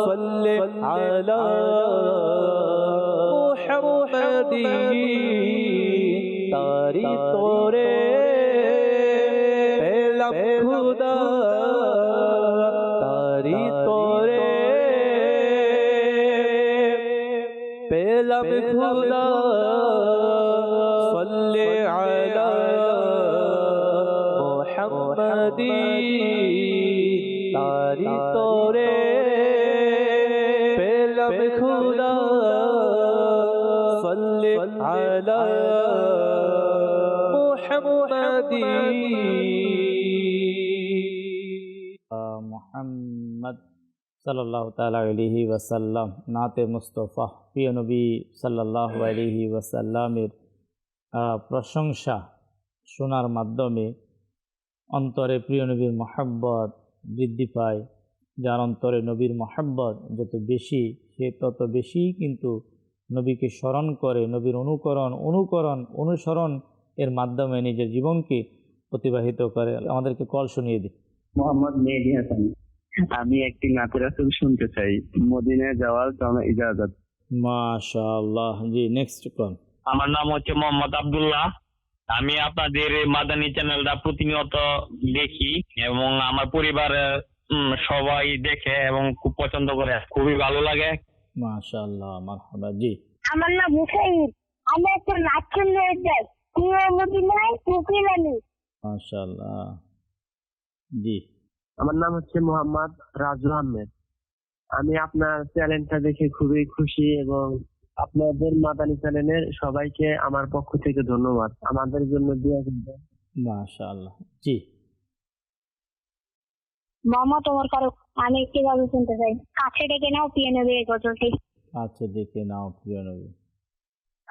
সাল্লি আলা তারি তোরে পেলাম খুদা, তারি তোরে পেলাম খুদা, সাল্লি আলা মুহাম্মাদি, তারি তোরে পেলাম খুদা, সাল্লি আলা মুহাম্মাদি। মুহাম্মদ সাল্লাল্লাহু তাআলা আলাইহি ওয়াসাল্লাম, নাতে মুস্তফা, প্রিয় নবী সাল্লাল্লাহু আলাইহি ওয়াসাল্লামের প্রশংসা শোনার মাধ্যমে অন্তরে প্রিয় নবীর মহব্বত বৃদ্ধি পায়। যার অন্তরে নবীর মহব্বত যত বেশি, সে তত বেশি কিন্তু নবীকে স্মরণ করে, নবীর অনুসরণ এর মাধ্যমে নিজের জীবনকে অতিবাহিত করে। আমাদেরকে কল শুনিয়ে দিই। মোহাম্মদ মেহেদী হাসান, আমি একটি নাতে রাসূল শুনতে চাই, মদিনায় যাওয়ার জন্য ইজাজত। মাশাআল্লাহ, জি নেক্সট কল। আমার নাম হচ্ছে মোহাম্মদ আব্দুল্লাহ। আমি আপনাদের মাদানী চ্যানেলটা প্রতিনিয়ত দেখি এবং আমার পরিবার সবাই দেখে এবং খুব পছন্দ করে, খুবই ভালো লাগে। মাশাআল্লাহ, মারহাবা। জি, আমার নাম হুসাইন, আমি একটা নাচ শুনতে যাই, প্রিয় মদিনায় কুকিল আলী। মাশাআল্লাহ। জি, আমার নাম হচ্ছে মোহাম্মদ রাজু আহমেদ। আমি আপনার চ্যানেলটা দেখে খুবই খুশি এবং আপনাদের মাদানী চ্যানেলের সবাইকে আমার পক্ষ থেকে ধন্যবাদ। আমাদের জন্য দোয়া করবেন। মাশাআল্লাহ। জি, মোহাম্মদ ওমর ফারুক, আমি একটি গান শুনতে চাই, কাছে ডেকে নাও প্রিয় নবী এই গজলটি। আচ্ছা, দেখে নাও প্রিয় নবী।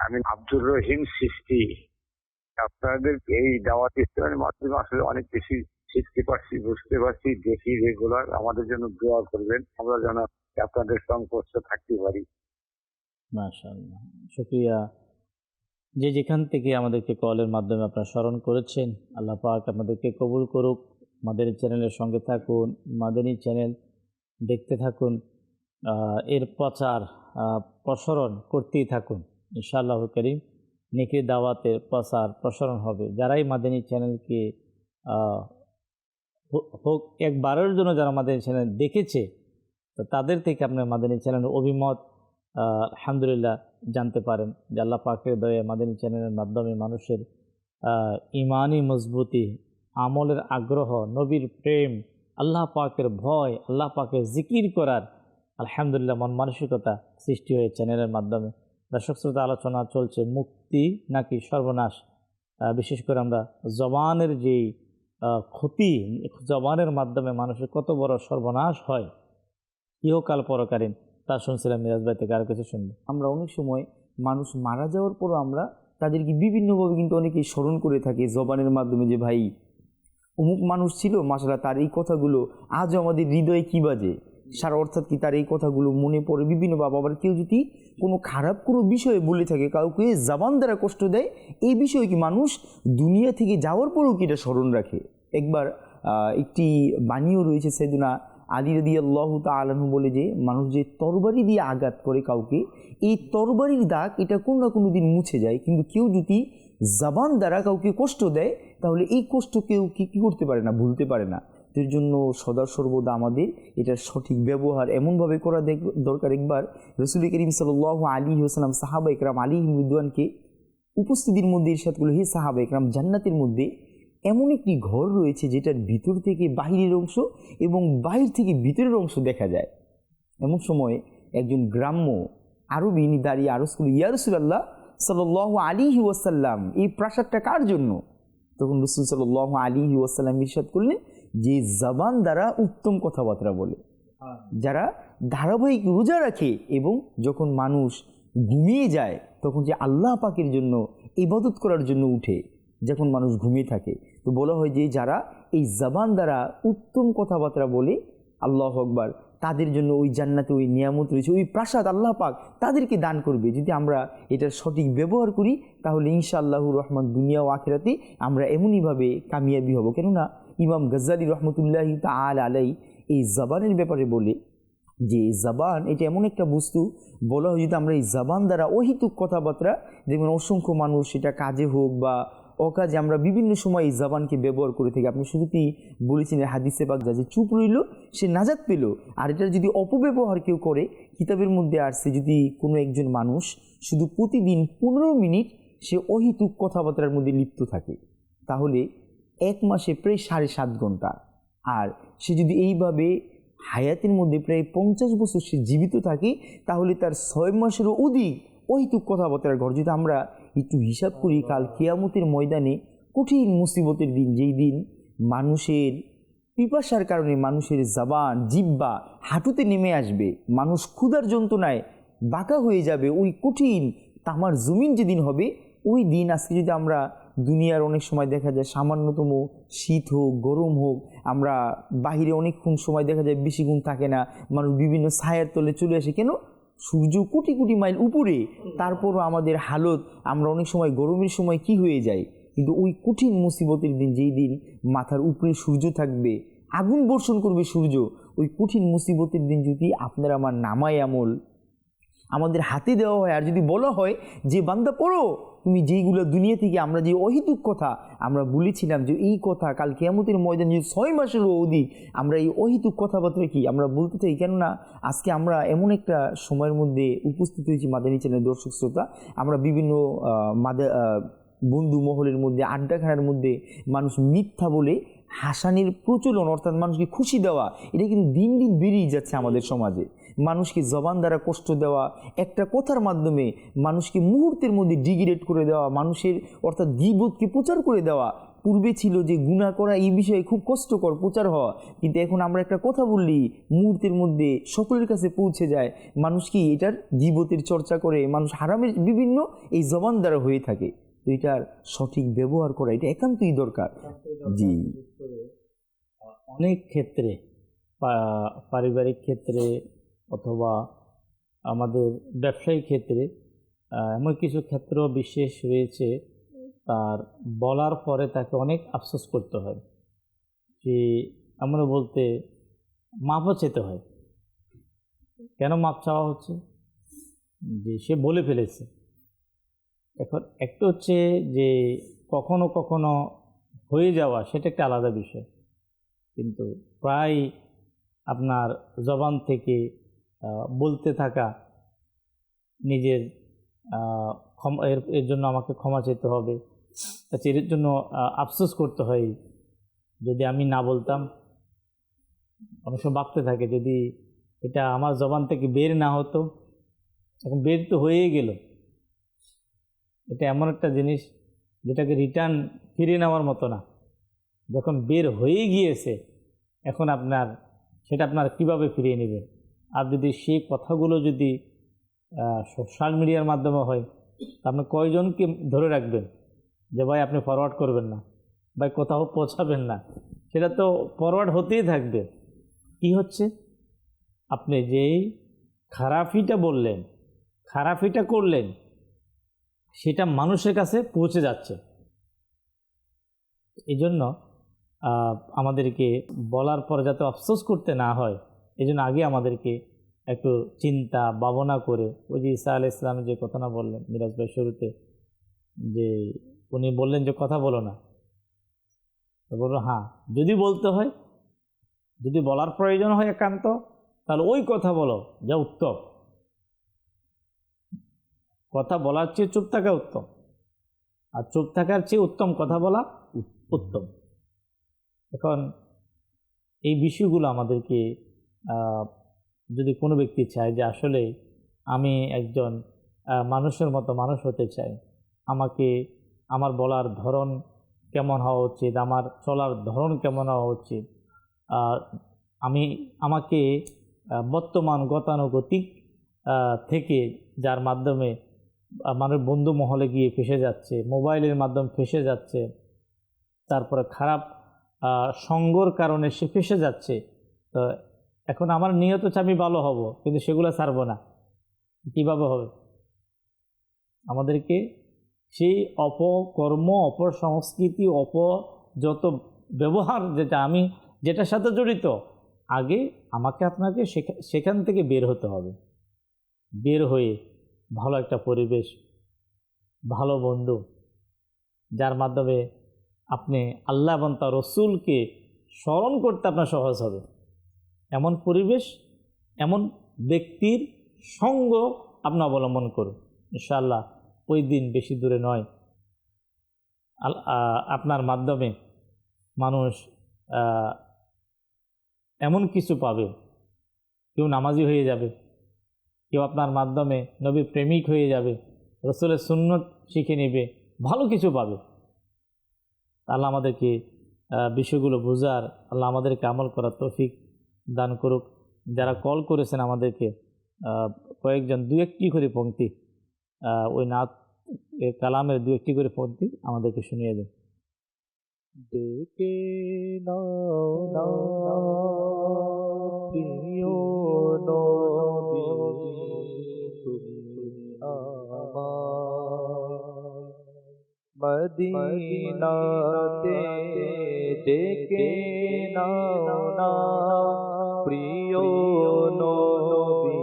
আমি আব্দুর রহিম সৃষ্টি। আপনাদের এই দাওয়াত ইসলামের মাধ্যমে আসলে অনেক বেশি শিখতে পারছি, বুঝতে পারছি, দেখি রেগুলার। আমাদের জন্য দোয়া করবেন, আমরা যেন আপনাদের সংস্পর্শে থাকতে পারি। মাশাআল্লাহ, শুকরিয়া। যে যেখান থেকে আমাদেরকে কলের মাধ্যমে আপনারা স্মরণ করেছেন, আল্লাহ পাক আপনাদেরকে কবুল করুক। মাদানী চ্যানেলের সঙ্গে থাকুন, মাদানী চ্যানেল দেখতে থাকুন, এর প্রসারণ করতেই থাকুন। ইনশাআল্লাহ করিম নেকির দাওয়াতের প্রসারণ হবে। যারাই মাদানী চ্যানেলকে হোক একবারের জন্য যারা মাদানী চ্যানেল দেখেছে, তো তাদের থেকে আপনার মাদানী চ্যানেলের অভিমত আলহামদুলিল্লাহ জানতে পারেন যে আল্লাহ পাকের দয়া মাদানী চ্যানেলের মাধ্যমে মানুষের ইমানি মজবুতি, আমলের আগ্রহ, নবীর প্রেম, আল্লাহ পাকের ভয়, আল্লাহ পাকের জিকির করার আলহামদুলিল্লাহ মন মানসিকতা সৃষ্টি হয়ে চ্যানেলের মাধ্যমে। দর্শক শ্রোতা, আলোচনা চলছে মুক্তি নাকি সর্বনাশ। বিশেষ করে আমরা জবানের যেই ক্ষতি, জবানের মাধ্যমে মানুষের কত বড় সর্বনাশ হয় ইহকাল পরকালীন, তা শুনছিলাম মিরাজ ভাই থেকে। আর কিছু শুনবো। আমরা অনেক সময় মানুষ মারা যাওয়ার পরও আমরা তাদেরকে বিভিন্নভাবে কিন্তু অনেকেই স্মরণ করে থাকি জবানের মাধ্যমে, যে ভাই অমুক মানুষ ছিল, মাশাআল্লাহ তার এই কথাগুলো আজও আমাদের হৃদয়ে কী বাজে, সারা অর্থাৎ কি তার এই কথাগুলো মনে পড়ে বিভিন্নভাবে। আবার কেউ যদি কোনো খারাপ কোনো বিষয়ে বলে থাকে, কাউকে জবান দ্বারা কষ্ট দেয়, এই বিষয়ে কি মানুষ দুনিয়া থেকে যাওয়ার পরেও কি এটা স্মরণ রাখে। একবার একটি বাণীও রয়েছে সাইয়েদনা আলী রাদিয়াল্লাহু তাআলা আনহু বলে যে মানুষ যে তরবারি দিয়ে আঘাত করে কাউকে, এই তরবারির দাগ এটা কোনো না কোনো দিন মুছে যায়, কিন্তু কেউ যদি জবান দ্বারা কাউকে কষ্ট দেয় তাহলে এই কষ্ট কেউ কী করতে পারে না, ভুলতে পারে না। এর জন্য সদা সর্বদা আমাদের এটার সঠিক ব্যবহার এমনভাবে করা দরকার। একবার রাসূল করিম সাল্লাল্লাহু আলাইহি ওয়াসাল্লাম সাহাবা ইকরাম আলাইহিম রিদওয়ানকে উপস্থিতির মধ্যে ইরশাদ করলেন, হে সাহাবা ইকরাম, জান্নাতের মধ্যে এমন একটি ঘর রয়েছে যেটার ভিতর থেকে বাহিরের অংশ এবং বাহির থেকে ভিতরের অংশ দেখা যায়। এমন সময় একজন গ্রাম্য আরবি দাঁড়িয়ে আরজ করল, ইয়া রাসূলুল্লাহ সাল্লাল্লাহু আলাইহি ওয়াসাল্লাম, এই প্রাসাদটা কার জন্য? তখন রাসূল সাল্লাল্লাহু আলাইহি ওয়াসাল্লাম ইরশাদ করলেন যে জবান দ্বারা উত্তম কথাবার্তা বলে, যারা ধারাবাহিক রোজা রাখে এবং যখন মানুষ ঘুমিয়ে যায় তখন যে আল্লাহ পাকের জন্য ইবাদত করার জন্য উঠে, যখন মানুষ ঘুমিয়ে থাকে, তো বলা হয় যে যারা এই জবান দ্বারা উত্তম কথাবার্তা বলে, আল্লাহু আকবার, তাদের জন্য ওই জান্নাতে ওই নিয়ামত রয়েছে, ওই প্রাসাদ আল্লাহ পাক তাদেরকে দান করবে। যদি আমরা এটার সঠিক ব্যবহার করি তাহলে ইনশাআল্লাহুর রহমান দুনিয়া ও আখিরাতে আমরা এমনইভাবে কামিয়াবি হব। কেননা ইমাম গজ্জালী রহমতুল্লাহি তাআলা আলাইহি এই জবানের ব্যাপারে বলে, যে জবান এটা এমন একটা বস্তু, বলা হয় যদি আমরা এই জবান দ্বারা অহিতুক কথাবার্তা, দেখবেন অসংখ্য মানুষ সেটা কাজে হোক বা অকাজে আমরা বিভিন্ন সময় এই জবানকে ব্যবহার করে থাকি। আপনি শুরুতেই বলেছেন হাদিসে পাক যে চুপ রইল সে নাজাত পেল। আর এটার যদি অপব্যবহার কেউ করে, কিতাবের মধ্যে আসছে যদি কোনো একজন মানুষ শুধু প্রতিদিন 15 মিনিট সে অহিতুক কথাবার্তার মধ্যে লিপ্ত থাকে, তাহলে 1 মাসে প্রায় 7.5 ঘন্টা। আর সে যদি এইভাবে হায়াতের মধ্যে প্রায় 50 বছর সে জীবিত থাকে, তাহলে তার 6 মাসেরও অধিক অহিতুক কথাবার্তার ঘর। যদি আমরা একটু হিসাব করি, কাল কিয়ামতের ময়দানে কঠিন মুসিবতের দিন, যেই দিন মানুষের পিপাসার কারণে মানুষের জবান জিহ্বা হাঁটুতে নেমে আসবে, মানুষ ক্ষুধার যন্ত্রণায় বাঁকা হয়ে যাবে, ওই কঠিন তামার জমিন যেদিন হবে, ওই দিন আজকে যদি আমরা দুনিয়ার অনেক সময় দেখা যায় সামান্যতম শীত হোক গরম হোক, আমরা বাহিরে অনেকক্ষণ সময় দেখা যায় বেশিক্ষণ থাকে না, মানুষ বিভিন্ন ছায়ার তলে চলে আসে। কেন? সূর্য কোটি কোটি মাইল উপরে, তারপরও আমাদের হালত, আমরা অনেক সময় গরমের সময় কি হয়ে যায়। কিন্তু ওই কঠিন মুসিবতের দিন, যেই দিন মাথার উপরে সূর্য থাকবে, আগুন বর্ষণ করবে সূর্য, ওই কঠিন মুসিবতের দিন যদি আপনার আমার নামায় আমল আমাদের হাতে দেওয়া হয়, আর যদি বলা হয় যে বান্দা পড়ো, তুমি যেইগুলো দুনিয়া থেকে আমরা যে অহিতুক কথা আমরা বলেছিলাম যে এই কথা কাল কিয়ামতের ময়দান যদি 6 মাসেরও অধিক আমরা এই অহিতুক কথাবার্তা কি আমরা বলতে চাই। কেননা আজকে আমরা এমন একটা সময়ের মধ্যে উপস্থিত হয়েছি, মাদানী চ্যানেলের দর্শক শ্রোতা, আমরা বিভিন্ন বন্ধু মহলের মধ্যে, আড্ডাখানার মধ্যে মানুষ মিথ্যা বলে হাসানির প্রচলন, অর্থাৎ মানুষকে খুশি দেওয়া, এটা কিন্তু দিন দিন বেরিয়ে যাচ্ছে আমাদের সমাজে। মানুষকে জবান দ্বারা কষ্ট দেওয়া, একটা কথার মাধ্যমে মানুষকে মুহূর্তের মধ্যে ডিগ্রেড করে দেওয়া, মানুষের অর্থাৎ গীবতকে প্রচার করে দেওয়া। পূর্বে ছিল যে গুনাহ করা এই বিষয়ে খুব কষ্টকর প্রচার হওয়া, কিন্তু এখন আমরা একটা কথা বললি মুহূর্তের মধ্যে সকলের কাছে পৌঁছে যায়। মানুষ কি এটার গীবতের চর্চা করে, মানুষ হারামের বিভিন্ন এই জবান দ্বারা হয়ে থাকে। তো এটার সঠিক ব্যবহার করা এটা একান্তই দরকার। জি, অনেক ক্ষেত্রে পারিবারিক ক্ষেত্রে অথবা আমাদের ব্যবসায়িক ক্ষেত্রে এমন কিছু ক্ষেত্র বিশেষ রয়েছে, তার বলার পরে তাকে অনেক আফসোস করতে হয়, যে আমরা বলতে মাপও চেতে হয়। কেন মাপ চাওয়া হচ্ছে? যে সে বলে ফেলেছে। এখন একটা হচ্ছে যে কখনো কখনো হয়ে যাওয়া, সেটা একটা আলাদা বিষয়, কিন্তু প্রায় আপনার জবান থেকে বলতে থাকা, নিজের এর জন্য আমাকে ক্ষমা চেতে হবে, এর জন্য আফসোস করতে হয়। যদি আমি না বলতাম, অনেক সময় ভাবতে থাকে যদি এটা আমার জবান থেকে বের না হতো, এখন বের তো হয়েই গেল। এটা এমন একটা জিনিস যেটাকে রিটার্ন ফিরে নেওয়ার মতো না। যখন বের হয়ে গিয়েছে, এখন সেটা আপনার কীভাবে ফিরিয়ে নেবেন? আর যদি সেই কথাগুলো যদি সোশ্যাল মিডিয়ার মাধ্যমে হয়, আপনি কয়জনকে ধরে রাখবেন যে ভাই আপনি ফরওয়ার্ড করবেন না, ভাই কোথাও পৌঁছাবেন না? সেটা তো ফরওয়ার্ড হতেই থাকবে। কি হচ্ছে? আপনি যেই খারাপিটা বললেন, খারাপিটা করলেন, সেটা মানুষের কাছে পৌঁছে যাচ্ছে। এই জন্য আমাদেরকে বলার পর যাতে আফসোস করতে না হয়, এই জন্য আগে আমাদেরকে একটু চিন্তা ভাবনা করে, ওই যে ঈসা আলাইহিস সালাম যে কথা না বললেন মিরাজ ভাই শুরুতে, যে উনি বললেন যে কথা বলো না, তো বললো হ্যাঁ, যদি বলতে হয়, যদি বলার প্রয়োজন হয় একান্ত, তাহলে ওই কথা বলো যা উত্তম। কথা বলার চেয়ে চুপ থাকা উত্তম, আর চুপ থাকার চেয়ে উত্তম কথা বলা উত্তম। এখন এই বিষয়গুলো আমাদেরকে, যদি কোনো ব্যক্তি চায় যে আসলে আমি একজন মানুষের মতো মানুষ হতে চাই, আমার বলার ধরন কেমন হওয়া উচিত, আমার চলার ধরন কেমন হওয়া উচিত, আমাকে বর্তমান গতানুগতিক থেকে যার মাধ্যমে আমার বন্ধু মহলে গিয়ে ফেসে যাচ্ছে, মোবাইলের মাধ্যমে ফেসে যাচ্ছে, তারপরে খারাপ সঙ্গর কারণে সে ফেসে যাচ্ছে। তো এখন আমার নিয়ত হচ্ছে আমি ভালো হব, কিন্তু সেগুলো ছাড়বো না। কীভাবে হবে? আমাদেরকে সেই অপকর্ম, অপসংস্কৃতি, যত ব্যবহার যেটার সাথে জড়িত, আগে আমাকে আপনাকে সেখান থেকে বের হতে হবে। বের হয়ে ভালো একটা পরিবেশ, ভালো বন্ধু, যার মাধ্যমে আপনি আল্লাহ এবং তার রসুলকে স্মরণ করতে আপনার সহজ হবে, এমন পরিবেশ, এমন ব্যক্তির সঙ্গ আপনি অবলম্বন করুন। ইনশাআল্লাহ ওই দিন বেশি দূরে নয়, আপনার মাধ্যমে মানুষ এমন কিছু পাবে, কেউ নামাজি হয়ে যাবে, কেউ আপনার মাধ্যমে নবী প্রেমিক হয়ে যাবে, রসুলের সুন্নত শিখে নেবে, ভালো কিছু পাবে। আল্লাহ আমাদেরকে বিষয়গুলো বোঝার, আল্লাহ আমাদেরকে আমল করার তৌফিক দান করুক। যারা কল করেছেন আমাদেরকে কয়েকজন দু একটি করে পংক্তি, ওই নাত কালামের দু একটি করে পংক্তি আমাদেরকে শুনিয়ে দেন। ডেকে নাও প্রিয় নবী, তুমি আমার মদিনাতে, ডেকে নাও না প্রিয় নবী,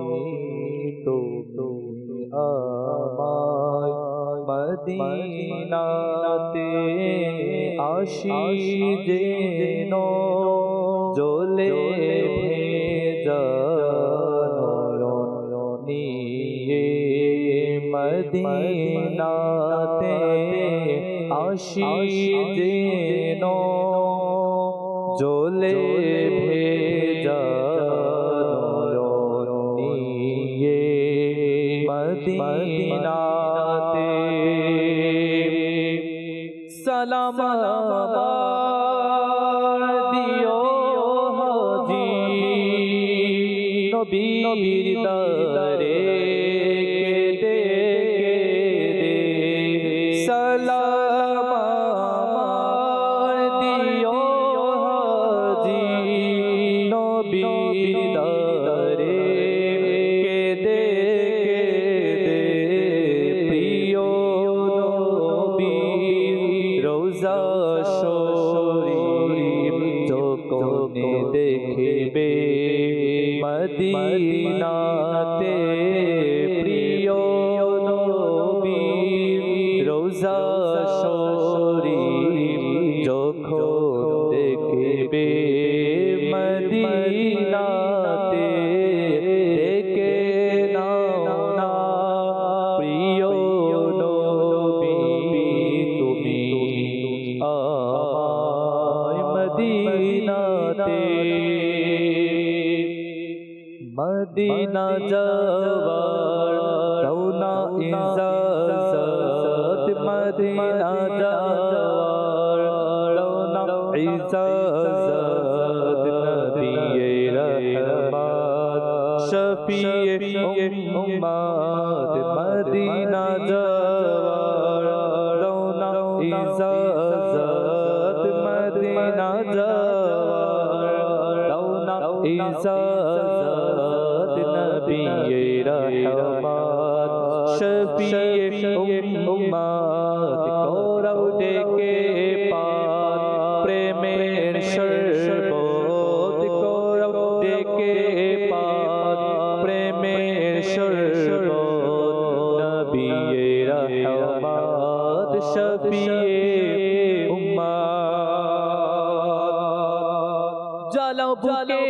তুমি আমার মদিনাতে, আসি যেন জ্বলে ভেজা নয়ন নিয়ে, মদিনাতে আসি যেন জ্বলে ভেজা নয়ন নিয়ে, মদিনাতে সালাম দিও হাজি নবীর দরে, কেঁদে কেঁদে সালাম দিও হাজি নবীর দরে, কেঁদে কেঁদে প্রিয় নবীর রোজা শরীফ যখন দেখবে, মদিনাতে প্রিয় নবীর রোজা শরীফ যখন দেখবে, মদিনাতে ডেকে নাও না প্রিয় নবী, তুমি আমায় মদিনাতে। মদিনা যাওয়ার দাও না ইজাজত, মদিনা যাওয়ার দাও না ইজাজত, নবিয়ে রহমত শফিয়ে উম্মত, মদিনা যাওয়ার দাও না ইজাজত, মদিনা যাওয়ার দাও না ইজাজত, নবিয়ে রহমত শফিয়ে উম্মত, করাও ডেকে পান প্রেমের শরবত, করাও ডেকে পান প্রেমের শরবত, নবিয়ে রহমত শফিয়ে উম্মত। জ্বালাও বুকে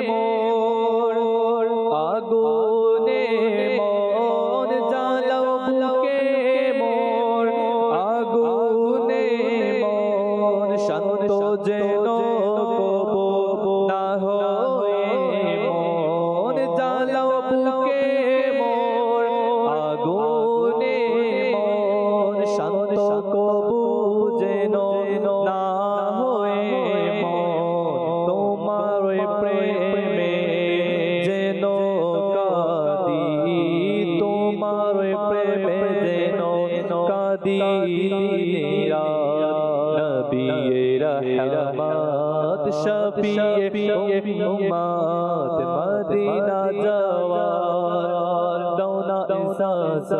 মোর আগুনে মন, জ্বালাও বুকে মোর আগুনে মন, শান্ত যেন কবো না হয় মন, জ্বালাও বুকে মোর আগুনে মন, শান্ত কবো যেন না হয় মন, তোমার প্রেমে যেন কাঁদি, তোমার প্রেমে যেন কাঁদি নবিয়ে রহমত শফিয়ে উম্মত, মদিনা যাওয়ার দাও না ইজাজত,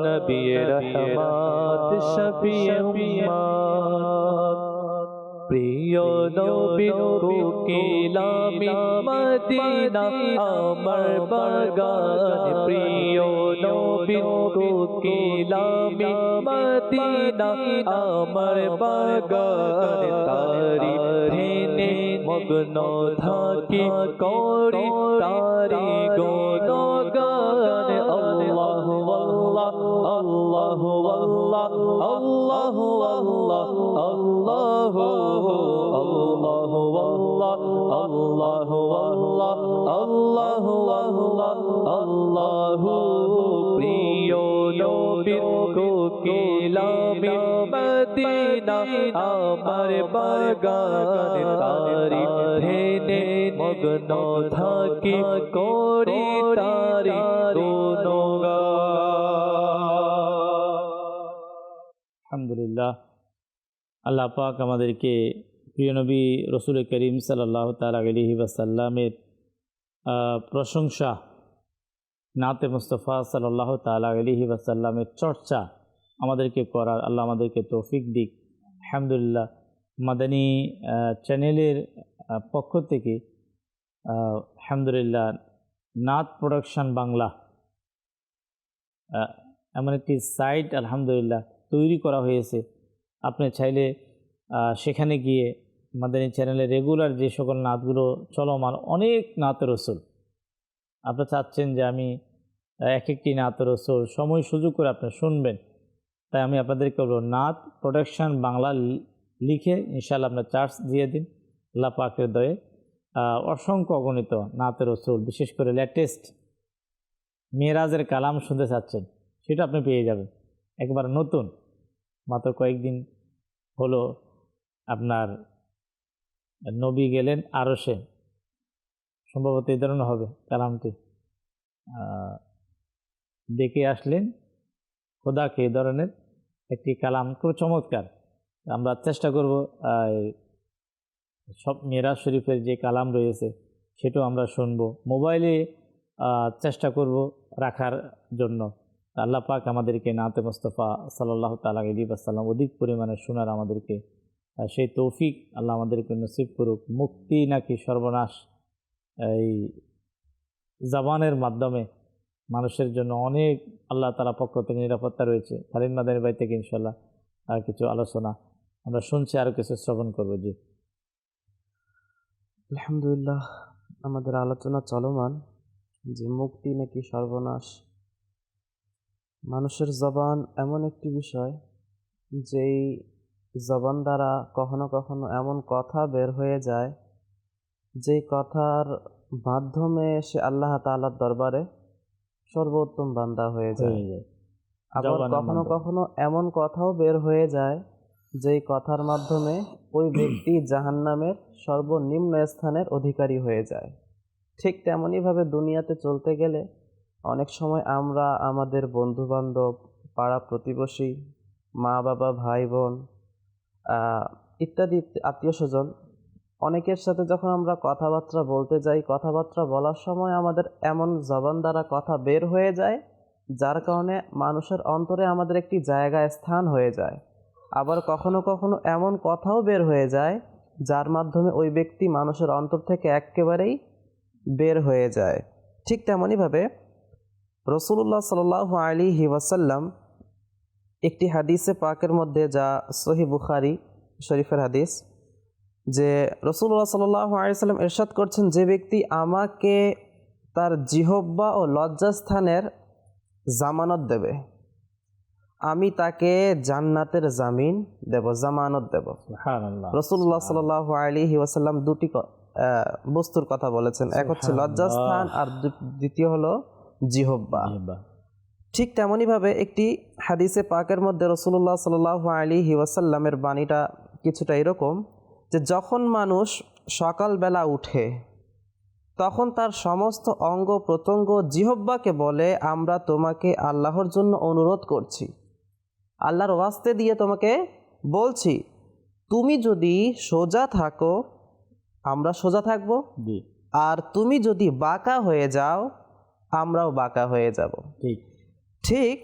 নবিয়ে রহমত শফিয়ে উম্মত। প্রিয় প্রিয় নবীর কোকিলামি মদিনা আমার বাগান প্রিয় নবীর কোকিলামি মদিনা আমার বাগান তারি ধেনে মগ্ন থাকি করি তারি গুণগান আল্লাহু আল্লাহ আল্লাহু আল্লাহ আল্লাহু আল্লাহ আল্লাহু আল্লাহু আল্লাহ আল্লাহু আল্লাহ আল্লাহু আল্লাহ আল্লাহু প্রিয় নবীর কোকিলামি মদিনা আমার বাগান তারি ধেনে মগ্ন থাকি করি তারি গুণগান। আলহামদুলিল্লাহ, আল্লাহ পাক আমাদেরকে প্রিয় নবী রসুল করিম সাল্লাল্লাহু তাআলা আলাইহি ওয়াসাল্লামের প্রশংসা, নাতে মুস্তফা সাল্লাল্লাহু তাআলা আলাইহি ওয়াসাল্লামের চর্চা আমাদেরকে করার আল্লাহ আমাদেরকে তৌফিক দিক। আলহামদুলিল্লাহ, মাদানী চ্যানেলের পক্ষ থেকে আলহামদুলিল্লাহ নাত প্রোডাকশন বাংলা এমন একটি সাইট আলহামদুলিল্লাহ তৈরি করা হয়েছে। আপনি চাইলে সেখানে গিয়ে মাদানী চ্যানেলে রেগুলার যে সকল নাতগুলো চলমান, অনেক নাত রসুল, আপনি চাচ্ছেন যে আমি এক একটি নাত রসুল সময় সুযোগ করে আপনি শুনবেন, তাই আমি আপনাদেরকে বলব নাত প্রোডাকশন বাংলা লিখে ইনশাআল্লাহ আপনার চার্জ দিয়ে দিন। আল্লাহ পাকের দয়ে অসংখ্য অগণিত নাত রসুল, বিশেষ করে লেটেস্ট মেরাজের কালাম শুনতে চাচ্ছেন, সেটা আপনি পেয়ে যাবেন। একবার নতুন, মাত্র কয়েকদিন হলো আপনার নবী গেলেন আরশে, সম্ভবত এই ধরনের হবে কালামটি, দেখে আসলেন খোদাকে, এই ধরনের একটি কালাম, খুব চমৎকার। আমরা চেষ্টা করব সব মেরাজ শরীফের যে কালাম রয়েছে সেটাও আমরা শুনবো, মোবাইলে চেষ্টা করব রাখার জন্য। আল্লাহ পাক আমাদেরকে নাতে মুস্তফা সাল্লাল্লাহু তাআলা আলাইহি ওয়াসাল্লাম অধিক পরিমাণে শোনার আমাদেরকে সেই তৌফিক আল্লাহ আমাদেরকে নসিব করুক। মুক্তি নাকি সর্বনাশ, এই জবানের মাধ্যমে মানুষের জন্য অনেক আল্লাহ তাআলা পক্ষ থেকে নিরাপত্তা রয়েছে। খালিদ মাদানী ভাই থেকে ইনশাআল্লাহ আর কিছু আলোচনা আমরা শুনছি, আরও কিছু শ্রবণ করবো। জি আলহামদুলিল্লাহ, আমাদের আলোচনা চলমান যে মুক্তি নাকি সর্বনাশ। মানুষের জবান এমন একটি বিষয়, যেই জবান দ্বারা কখনো কখনো এমন কথা বের হয়ে যায় যেই কথার মাধ্যমে সে আল্লাহ তাআলার দরবারে সর্বোত্তম বান্দা হয়ে যায়। আবার কখনো কখনো এমন কথাও বের হয়ে যায় যেই কথার মাধ্যমে ওই ব্যক্তি জাহান্নামের সর্বনিম্ন স্থানের অধিকারী হয়ে যায়। ঠিক তেমনইভাবে দুনিয়াতে চলতে গেলে অনেক সময় আমরা আমাদের বন্ধুবান্ধব, পাড়া প্রতিবেশী, মা বাবা, ভাই বোন ইত্যাদি আত্মীয় স্বজন, অনেকের সাথে যখন আমরা কথাবার্তা বলতে যাই, কথাবার্তা বলার সময় আমাদের এমন জবান দ্বারা কথা বের হয়ে যায় যার কারণে মানুষের অন্তরে আমাদের একটি জায়গা, স্থান হয়ে যায়। আবার কখনো কখনো এমন কথাও বের হয়ে যায় যার মাধ্যমে ওই ব্যক্তি মানুষের অন্তর থেকে একেবারেই বের হয়ে যায়। ঠিক তেমনইভাবে রাসূলুল্লাহ সাল্লাল্লাহু আলাইহি ওয়াসাল্লাম একটি হাদিসে পাকের মধ্যে, যা সহিহ বুখারী শরীফের হাদিস, যে রাসূলুল্লাহ সাল্লাল্লাহু আলাইহি ওয়াসাল্লাম ইরশাদ করছেন, যে ব্যক্তি আমাকে তার জিহ্বা ও লজ্জাস্থানের জামানত দেবে, আমি তাকে জান্নাতের জামিন দেব, জামানত দেব। রাসূলুল্লাহ সাল্লাল্লাহু আলাইহি ওয়াসাল্লাম দুটি বস্তুর কথা বলেছেন, এক হচ্ছে লজ্জাস্থান আর দ্বিতীয় হলো জিহ্বা। ঠিক তেমনইভাবে একটি হাদিসে পাকের মধ্যে রাসূলুল্লাহ সাল্লাল্লাহু আলাইহি ওয়াসাল্লামের বাণীটা কিছুটা এরকম, যে যখন মানুষ সকালবেলা উঠে তখন তার সমস্ত অঙ্গ প্রত্যঙ্গ জিহ্বাকে বলে, আমরা তোমাকে আল্লাহর জন্য অনুরোধ করছি, আল্লাহর ওয়াস্তে দিয়ে তোমাকে বলছি, তুমি যদি সোজা থাকো আমরা সোজা থাকবো, আর তুমি যদি বাঁকা হয়ে যাও আমরাও বাঁকা হয়ে যাব। ঠিক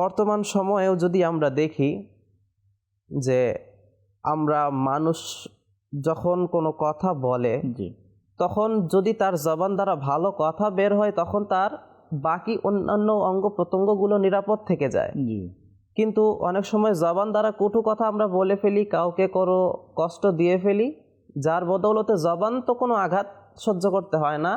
বর্তমান সময়েও যদি আমরা দেখি যে আমরা মানুষ যখন কোনো কথা বলে জি তখন যদি তার জবান দ্বারা ভালো কথা বের হয় তখন তার বাকি অন্যান্য অঙ্গ প্রত্যঙ্গগুলো নিরাপদ থেকে যায়। জি কিন্তু অনেক সময় জবান দ্বারা কটু কথা আমরা বলে ফেলি, কাউকে কোনো কষ্ট দিয়ে ফেলি, যার বদৌলতে জবান তো কোনো আঘাত সহ্য করতে হয় না,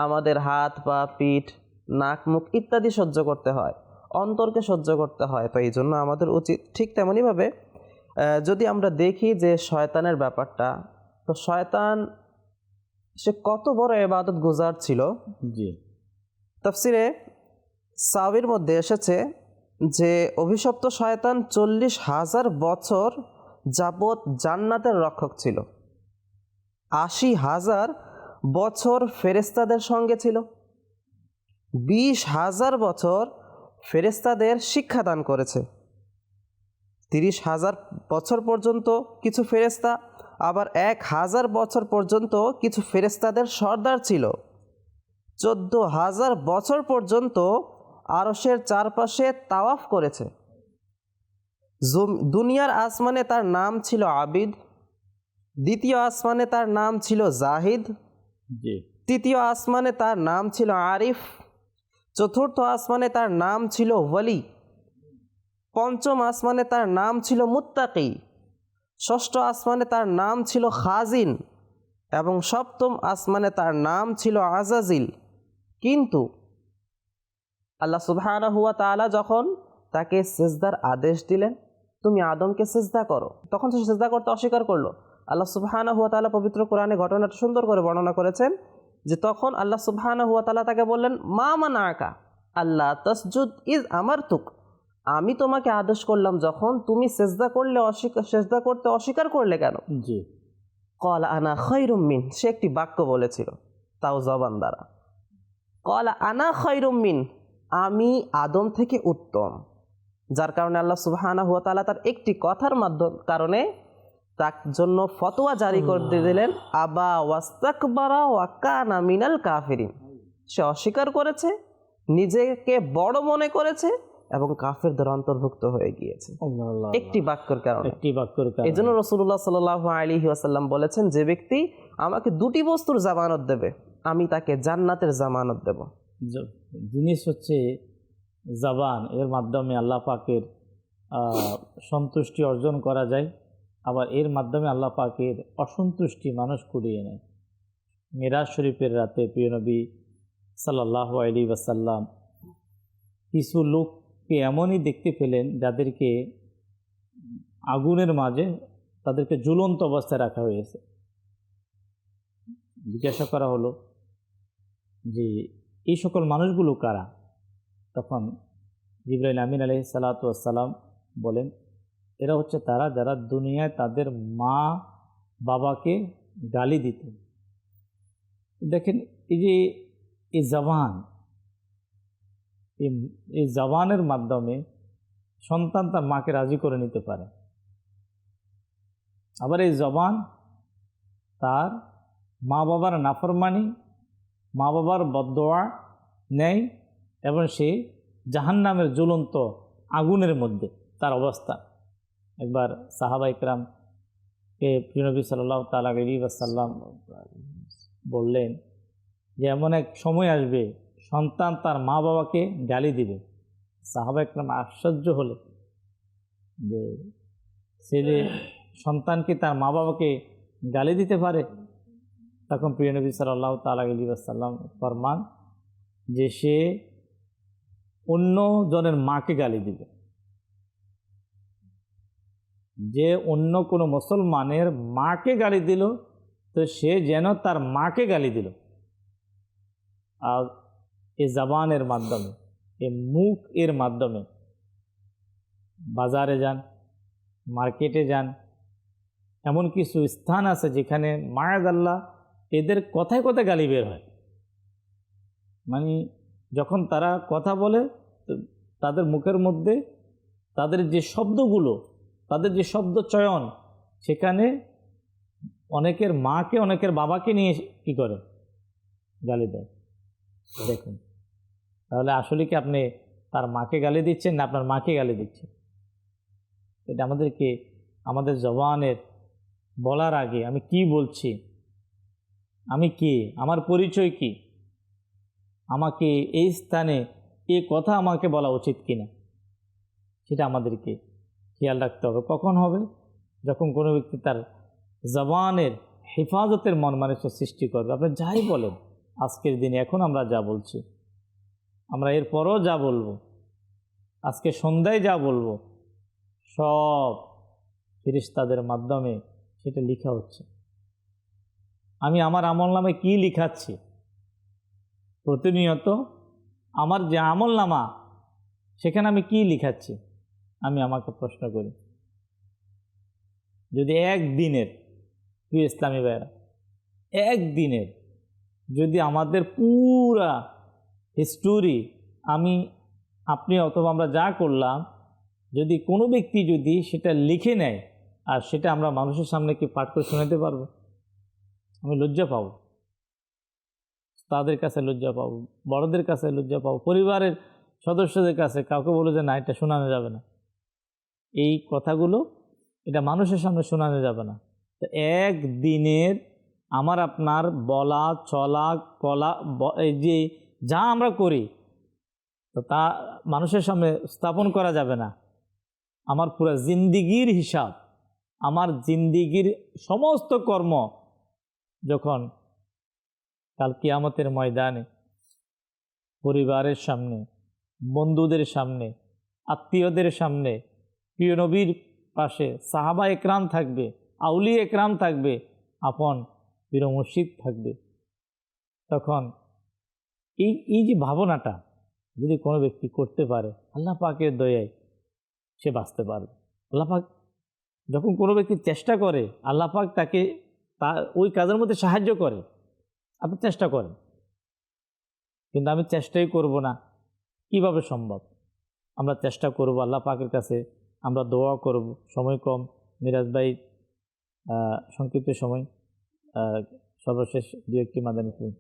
আমাদের হাত পা পিঠ নাক মুখ ইত্যাদি সহ্য করতে হয়, অন্তরকে সহ্য করতে হয়। তো এই জন্য আমাদের উচিত ঠিক তেমনইভাবে যদি আমরা দেখি যে শয়তানের ব্যাপারটা, তো শয়তান সে কত বড় ইবাদত গুজার ছিল। জি তাফসিরে সাবির মধ্যে এসেছে যে অভিশপ্ত শয়তান 40,000 বছর যাবৎ জান্নাতের রক্ষক ছিল, 80,000 বছর ফেরেশতাদের সঙ্গে ছিল, 20,000 বছর ফেরেশতাদের শিক্ষাদান করেছে, 30,000 বছর পর্যন্ত কিছু ফেরেশতা, আবার 1,000 বছর পর্যন্ত কিছু ফেরেশতাদের সর্দার ছিল, 14,000 বছর পর্যন্ত আরশের চারপাশে তাওয়াফ করেছে। দুনিয়ার আসমানে তার নাম ছিল আবিদ, দ্বিতীয় আসমানে তার নাম ছিল জাহিদ, জি তৃতীয় আসমানে তার নাম ছিল আরিফ, চতুর্থ আসমানে তার নাম ছিল ওয়ালি, পঞ্চম আসমানে তার নাম ছিল মুত্তাকি, ষষ্ঠ আসমানে তার নাম ছিল খাজিন এবং সপ্তম আসমানে তার নাম ছিল আজাজিল। কিন্তু আল্লাহ সুবহানাহু ওয়া তাআলা যখন তাকে সিজদার আদেশ দিলেন, তুমি আদমকে সিজদা করো, তখন সে সিজদা করতে অস্বীকার করলো। আল্লাহ সুবহানাহু ওয়া তাআলা পবিত্র কোরআনে ঘটনাটা সুন্দর করে বর্ণনা করেছেন যে তখন আল্লাহ সুবহানাহু ওয়া তাআলা তাকে বললেন, মা মানাআকা আল্লাহ তাসজুদ ইজ আমারতুক, আমি তোমাকে আদেশ করলাম যখন, তুমি সিজদা করতে অস্বীকার করলে কেন? জি ক্বালা আনা খায়রুম মিন, সে একটি বাক্য বলেছিল তাও জবান দ্বারা, ক্বালা আনা খায়রুম মিন, আমি আদম থেকে উত্তম। যার কারণে আল্লাহ সুবহানাহু ওয়া তাআলা তার একটি কথার কারণে তার জন্য ফতোয়া জারি করে দিলেন, আবা ওয়াস্তাকবারা ওয়া কানা মিনাল কাফিরিন, সে অস্বীকার করেছে, নিজেকে বড় মনে করেছে এবং কাফেরদের অন্তর্ভুক্ত হয়ে গিয়েছে একটি বাক্যের কারণে। এই জন্য রাসূলুল্লাহ সাল্লাল্লাহু আলাইহি ওয়াসাল্লাম বলেছেন, যে ব্যক্তি আমাকে দুটি বস্তুর জামানত দেবে আমি তাকে জান্নাতের জামানত দেব। জিনিস হচ্ছে জবান, এর মাধ্যমে আল্লাহ পাকের সন্তুষ্টি অর্জন করা যায়, আবার এর মাধ্যমে আল্লাহ পাকের অসন্তুষ্টি মানুষ কুড়িয়ে নেয়। মিরাজ শরীফের রাতে প্রিয় নবী সাল্লাল্লাহু আলাইহি ওয়াসাল্লাম কিছু লোককে এমনই দেখতে পেলেন যাদেরকে আগুনের মাঝে তাদেরকে ঝুলন্ত অবস্থায় রাখা হয়েছে। জিজ্ঞাসা করা হলো যে এই সকল মানুষগুলো কারা? তখন জিবরাইল আমিন আলাইহিস সালাতু ওয়াস সালাম বলেন, এরা হচ্ছে তারা যারা দুনিয়ায় তাদের মা বাবাকে গালি দিত। দেখেন এই যে এই জবান, এই জবানের মাধ্যমে সন্তান তার মাকে রাজি করে নিতে পারে, আবার এই জবান তার মা বাবার নাফরমানি, মা বাবার বদদোয়া নেয় এবং সে জাহান্নামের জ্বলন্ত আগুনের মধ্যে তার অবস্থা। একবার সাহাবা ইকরামকে প্রিয় নবী সাল্লাল্লাহু তাআলা আলাইহি ওয়াসাল্লাম বললেন যে এমন এক সময় আসবে সন্তান তার মা বাবাকে গালি দিবে। সাহাবা ইকরাম আশ্চর্য হলো যে ছেলে সন্তানকে তার মা বাবাকে গালি দিতে পারে। তখন প্রিয় নবী সাল্লাল্লাহু তাআলা আলাইহি ওয়াসাল্লাম ফরমান যে সে অন্য জনের মাকে গালি দিবে, যে অন্য কোনো মুসলমানের মাকে গালি দিল তো সে যেন তার মাকে গালি দিল। আর এই জবানের মাধ্যমে, এই মুখ এর মাধ্যমে বাজারে যান, মার্কেটে যান, এমন কিছু স্থান আছে যেখানে মায়াদাল্লাহ এদের কথায় কথায় গালি বের হয়। মানে যখন তারা কথা বলে তাদের মুখের মধ্যে তাদের যে শব্দগুলো, তাদের যে শব্দ চয়ন, সেখানে অনেকের মাকে অনেকের বাবাকে নিয়ে কি করে গালি দেয়। দেখুন তাহলে আসলে কি আপনি তার মাকে গালি দিচ্ছেন না আপনার মাকে গালি দিচ্ছেন? এটা আমাদেরকে আমাদের জবানের বলার আগে আমি কি বলছি, আমি কে, আমার পরিচয় কি, আমাকে এই স্থানে এ কথা আমাকে বলা উচিত কিনা, সেটা আমাদেরকে খেয়াল রাখতে হবে। কখন হবে? যখন কোনো ব্যক্তি তার জবানের হেফাজতের মন মানুষের সৃষ্টি করবে। আপনি যাই বলেন আজকের দিনে, এখন আমরা যা বলছি, আমরা এরপরও যা বলবো, আজকে সন্ধ্যায় যা বলবো, সব ফেরেশতাদের মাধ্যমে সেটা লেখা হচ্ছে। আমি আমার আমলনামে কি লিখাচ্ছি, প্রতিনিয়ত আমার যে আমলনামা সেখানে আমি কি লিখাচ্ছি, আমি আমাকে প্রশ্ন করি। যদি একদিনের, প্রিয় ইসলামী ভাইরা, একদিনের যদি আমাদের পুরা হিস্টোরি আপনি অথবা আমরা যা করলাম, যদি কোনো ব্যক্তি যদি সেটা লিখে নেয় আর সেটা আমরা মানুষের সামনে কি পাঠ করে শোনাতে পারবো? আমি লজ্জা পাবো, তাদের কাছে লজ্জা পাবো, বড়দের কাছে লজ্জা পাবো, পরিবারের সদস্যদের কাছে কাউকে বলে যে না, এটা শোনানো যাবে না, এই কথাগুলো এটা মানুষের সামনে শোনানো যাবে না। তো একদিনের আমার আপনার বলা চলা কলা, এই যে যা আমরা করি, তো তা মানুষের সামনে স্থাপন করা যাবে না। আমার পুরো জিন্দিগির হিসাব, আমার জিন্দিগির সমস্ত কর্ম যখন কাল কিয়ামতের ময়দানে পরিবারের সামনে, বন্ধুদের সামনে, আত্মীয়দের সামনে, প্রিয় নবীর পাশে সাহাবা একরাম থাকবে, আউলিয়া একরাম থাকবে, আপন প্রিয় মুর্শিদ থাকবে, তখন এই যে ভাবনাটা যদি কোনো ব্যক্তি করতে পারে, আল্লাহ পাকের দয়ায় সে বাঁচতে পারবে। আল্লাহ পাক যখন কোনো ব্যক্তি চেষ্টা করে, আল্লাহ পাক তাকে ওই কাজের মধ্যে সাহায্য করে। আপনি চেষ্টা করেন, কিন্তু আমি চেষ্টাই করব না, কিভাবে সম্ভব? আমরা চেষ্টা করব, আল্লাহ পাকের কাছে আমরা দোয়া করব। সময় কম, মিরাজ ভাই সংক্ষিপ্ত সময়, সর্বশেষ দু একটি মাদানী ফুল।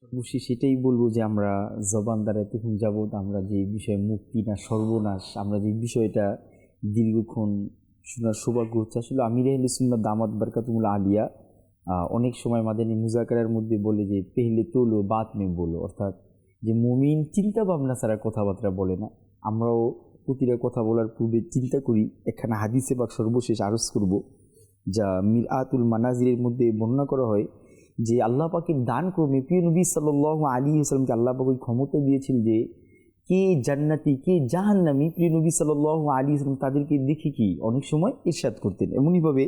অবশ্যই সেটাই বলবো যে আমরা জবান দ্বারা এতক্ষণ যাবৎ আমরা যে বিষয়ে মুক্তি না সর্বনাশ, আমরা যে বিষয়টা দীর্ঘক্ষণ শোনার সৌভাগ্য হচ্ছে। আসলে আমির আহলে সুন্নাত দামাত বরকাতুল আলিয়া অনেক সময় মাদানী মুজাকারার মধ্যে বলে যে পেহলে তোলো বাত মে বলো, অর্থাৎ যে মুমিন চিন্তা ভাবনা ছাড়া কথাবার্তা বলে না। আমরাও প্রতিটা কথা বলার পূর্বে চিন্তা করি। একখানা হাদিসে বা সর্বশেষ আরজ করব, যা মিরআতুল মানাজিরের মধ্যে বর্ণনা করা হয় যে আল্লাহ পাকের দান ক্রমে প্রিয় নবী সাল্লাল্লাহু আলাইহি ওয়াসাল্লামকে আল্লাহ পাক ক্ষমতা দিয়েছিল যে কে জান্নাতি কে জাহান্নামী। প্রিয় নবী সাল্লাল্লাহু আলাইহি ওয়াসাল্লাম তাদেরকে দেখে কি অনেক সময় ইরশাদ করতেন। এমনইভাবে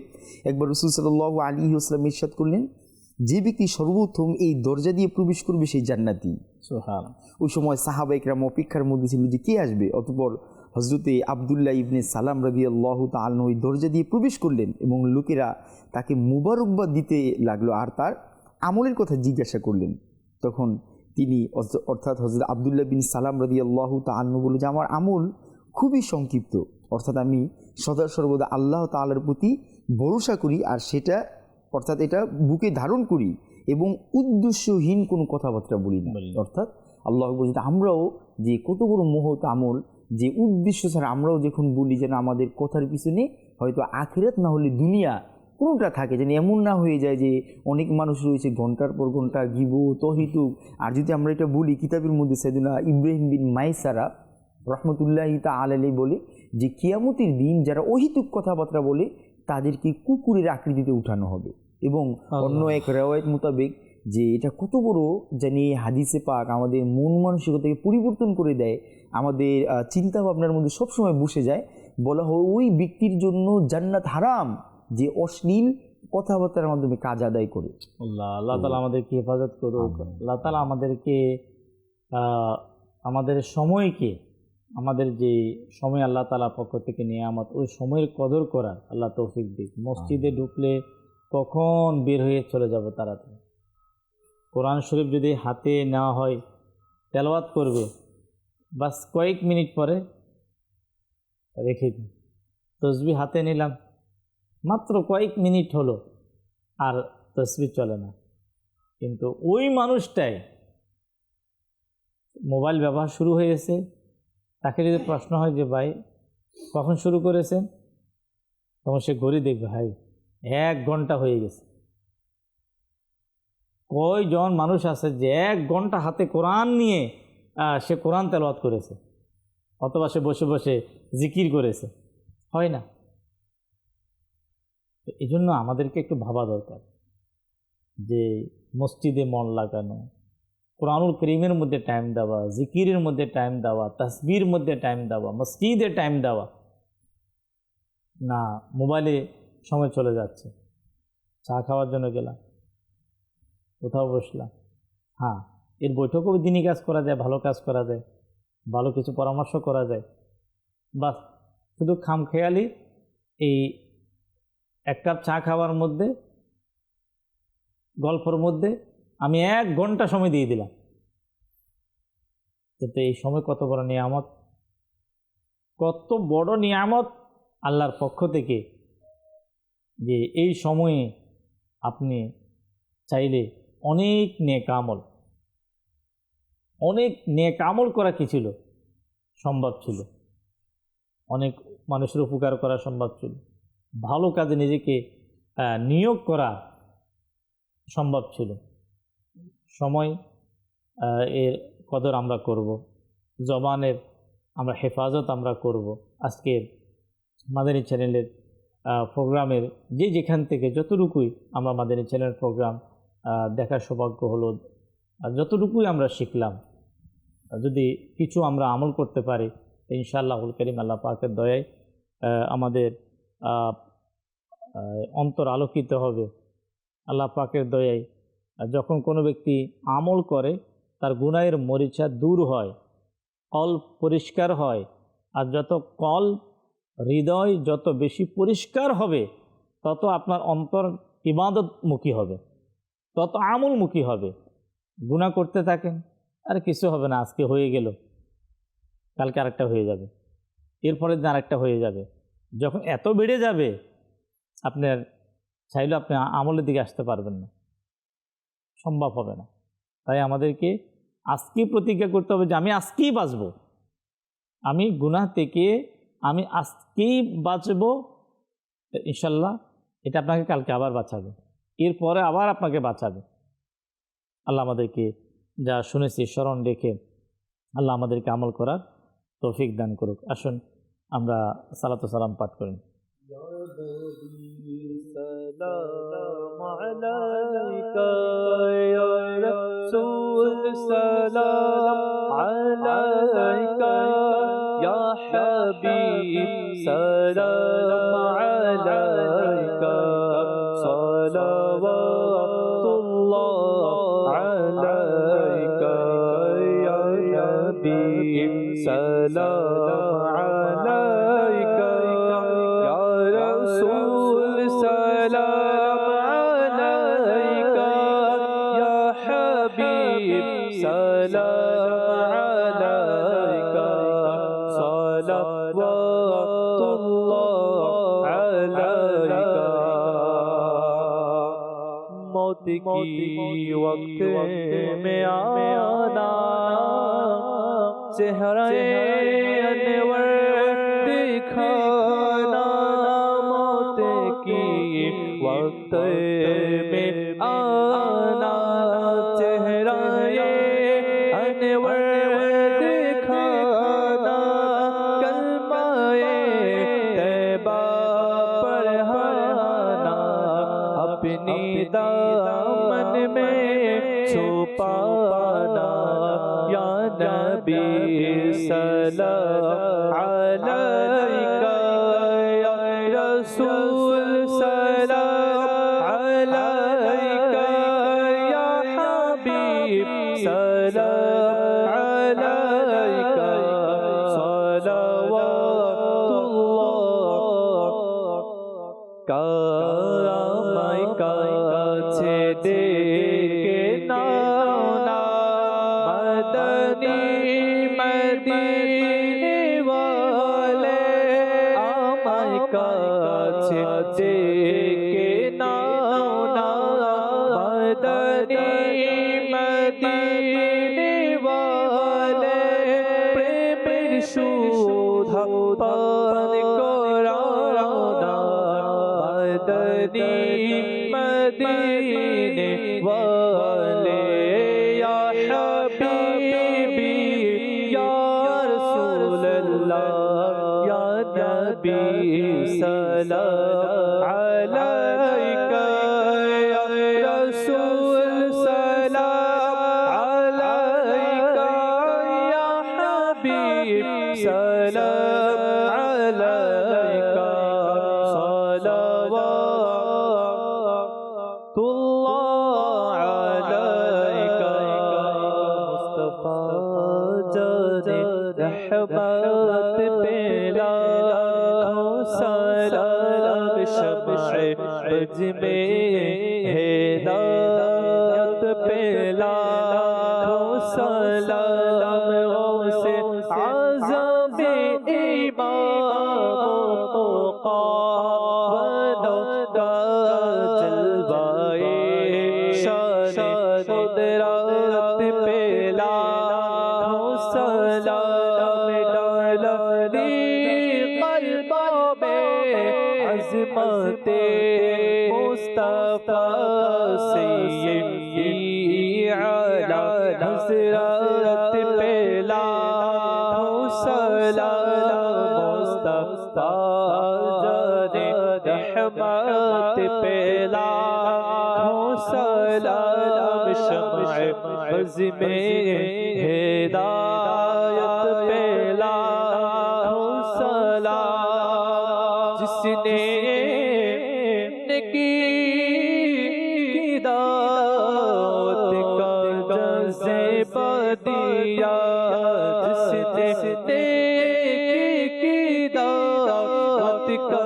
একবার রাসূল সাল্লাল্লাহু আলাইহি ওয়াসাল্লাম ইরশাদ করলেন, যে ব্যক্তি সর্বপ্রথম এই দরজা দিয়ে প্রবেশ করবে সেই জান্নাতি। সুবহানাল্লাহ। ওই সময় সাহাবা ইকরাম অপেক্ষার মধ্যে ছিল যে কে আসবে। অতঃপর হযরতে আব্দুল্লাহ ইবনে সালাম রাদিয়াল্লাহু তাআলা ওই দরজা দিয়ে প্রবেশ করলেন এবং লোকেরা তাকে মুবারকবাদ দিতে লাগলো আর তার আমলের কথা জিজ্ঞাসা করলেন। তখন তিনি অর্থাৎ হযরত আব্দুল্লাহ বিন সালাম রাদিয়াল্লাহু তাআলা বলল যে আমার আমল খুবই সংক্ষিপ্ত, অর্থাৎ আমি সদা সর্বদা আল্লাহ তাআলার প্রতি ভরসা করি আর সেটা অর্থাৎ এটা বুকে ধারণ করি এবং উদ্দেশ্যহীন কোনো কথাবার্তা বলি না। অর্থাৎ আল্লাহ বলছে আমরাও যে কত বড় মহৎ আমল, যে উদ্দেশ্য ছাড়া আমরাও যখন বলি যেন আমাদের কথার পিছনে হয়তো আখিরাত না হলে দুনিয়া কোনটা থাকে, যেন এমন না হয়ে যায় যে অনেক মানুষ রয়েছে ঘন্টার পর ঘন্টা গিবত তহিতুক। আর যদি আমরা এটা বলি, কিতাবের মধ্যে সাইয়েদনা ইব্রাহিম বিন মাইসারা রহমতুল্লাহি তাআলা আলাইহি বলে যে কিয়ামতের দিন যারা অহিতুক কথাবার্তা বলে তাদেরকে কুকুরের আকৃতিতে উঠানো হবে। এবং অন্য এক রেওয়ায়েত মোতাবেক যে এটা কত বড় জানি হাদিসে পাক আমাদের মন মানসিকতাকে পরিবর্তন করে দেয়, আমাদের চিন্তা ভাবনার মধ্যে সবসময় বসে যায়। বলা হয় ওই ব্যক্তির জন্য জান্নাত হারাম যে অশ্লীল কথাবার্তার মাধ্যমে কাজ আদায় করে। আল্লাহ তাআলা আমাদেরকে হেফাজত করুক। আল্লাহ তাআলা আমাদেরকে আমাদের সময়কে, আমাদের যে সময় আল্লাহ তাআলা পক্ষ থেকে নিয়ামত, ওই সময়ের কদর করার আল্লাহ তৌফিক দিক। মসজিদে ঢুকলে কখন বের হয়ে চলে যাব তাড়াতাড়ি। কোরআন শরীফ যদি হাতে নেওয়া হয়, তেলাওয়াত করবে, বাস কয়েক মিনিট পরে রেখে দিই। তসবিহ হাতে নিলাম, মাত্র কয়েক মিনিট হলো আর তসবিহ চলে না। কিন্তু ওই মানুষটাই মোবাইল ব্যবহার শুরু হয়েছে, তাকে যদি প্রশ্ন হয় যে ভাই কখন শুরু করেছেন, তখন সে ঘড়ি দেখবে, ভাই 1 ঘন্টা হয়ে গেছে। কয়জন মানুষ আছে যে 1 ঘন্টা হাতে কোরআন নিয়ে সে কোরআন তেলাওয়াত করেছে, অথবা সে বসে বসে জিকির করেছে? হয় না। তো এই জন্য আমাদেরকে একটু ভাবা দরকার যে মসজিদে মন লাগানো, কোরআনুল করিমের মধ্যে টাইম দেওয়া, জিকিরের মধ্যে টাইম দেওয়া, তাসবির মধ্যে টাইম দেওয়া, মসজিদে টাইম দেওয়া না। মোবাইলে সময় চলে যাচ্ছে, চা খাওয়ার জন্য গেলাম, কোথাও বসলাম, হ্যাঁ এর বৈঠকও দিনই কাজ করা যায়, ভালো কাজ করা যায়, ভালো কিছু পরামর্শ করা যায়। বাস শুধু খামখেয়ালি এই 1 কাপ চা খাওয়ার মধ্যে, গল্পের মধ্যে আমি 1 ঘন্টা সময় দিয়ে দিলাম। তো এই সময় কত বড় নিয়ামত, কত বড় নিয়ামত আল্লাহর পক্ষ থেকে, যে এই সময়ে আপনি চাইলে অনেক নেক আমল করা কি ছিল সম্ভব ছিল, অনেক মানুষের উপকার করা সম্ভব ছিল, ভালো কাজে নিজেকে নিয়োগ করা সম্ভব ছিল। সময় এর কদর আমরা করব, জবানের আমরা হেফাজত আমরা করব। আজকের মাদানী চ্যানেলের প্রোগ্রামের যেখান থেকে যতটুকুই আমরা মাদানী চ্যানেল প্রোগ্রাম দেখার সৌভাগ্য হলো, যতটুকুই আমরা শিখলাম, যদি কিছু আমরা আমল করতে পারি ইনশাআল্লাহুল কারীম আল্লাহ পাকের দয়ায় আমাদের অন্তর আলোকিত হবে। আল্লাহ পাকের দয়ায় যখন কোনো ব্যক্তি আমল করে তার গুনাহের মরিচা দূর হয়, কল্ব পরিষ্কার হয়। আর যত কল্ব হৃদয় যত বেশি পরিষ্কার হবে, তত আপনার অন্তর ইবাদতমুখী হবে, তত আমলমুখী হবে। গুনাহ করতে থাকেন, আর কিছু হবে না, আজকে হয়ে গেল, কালকে আরেকটা হয়ে যাবে, এরপরের দিন আরেকটা হয়ে যাবে। যখন এত বেড়ে যাবে, আপনার চাইলে আপনি আমলের দিকে আসতে পারবেন না, সম্ভব হবে না। তাই আমাদেরকে আজকেই প্রতিজ্ঞা করতে হবে যে আমি আজকেই বাঁচব, আমি গুনাহ থেকে আমি আজকেই বাঁচব। ইনশাল্লাহ এটা আপনাকে কালকে আবার বাঁচাবে, এরপরে আবার আপনাকে বাঁচাবে। আল্লাহ আমাদেরকে যা শুনেছি স্মরণ রেখে আল্লাহ আমাদেরকে আমল করার তৌফিক দান করুক। আসুন আমরা সালাতু সালাম পাঠ করেন। সালাম আলাইকা ইয়া রাসূল, সালাম আলাইকা ইয়া হাবিব, সালাম আলাইকা সালাওয়াতুল্লাহ আলাইকা ইয়া হাবিব, সালাম আলাইকা ইয়া রাসূল, সালাম আলাইকা ইয়া হাবিব, সালাম আলাইকা সালাওয়াতুল্লাহ আলাইকা। मौत की वक्त में आना, चेहरे अनवर दिखाना, मौत की वक्त में आना, चेहरे अनवर दिखाना, कलमाए तैबा पढ़ाना, अपनी दामन में छुपाना, या नबी सलाम अलैका या रसूल, सलाम अलैका या हबीब, सलाम अलैका सलावतुल्लाह। कामाय काछे डेके नाना, मदनी मदीने वाले, आमाय काछे डेके नाना, मदनी मदीने वाले, प्रेमेर सुधा पान कराना, मदनी मदनी मदीने वाले या हबीबी या रसूल अल्लाह या नबी सलाम अलैका या रसूल सलाम अलैका या हबीब सलाम अलैका सलावतुल्लाह अलैका मुस्तफा जाने रहमत पेला सलाम शमए बज में हिदायत पेला सलाम से आज़म इमाम मुक़ाबल जलवाए शान कुदरत पेला सलाम डाली क़ल्बों में अज़मते मुस्तफ़ा सय्यदी आला हज़रत पेला सलाम मुस्तफ़ा जाने रहमत पेला सलाम शमए बज़ में हिदायत पेला सलाम जिसने नेकी की दावत का जज़्बा दिया जिसने नेकी की दावत का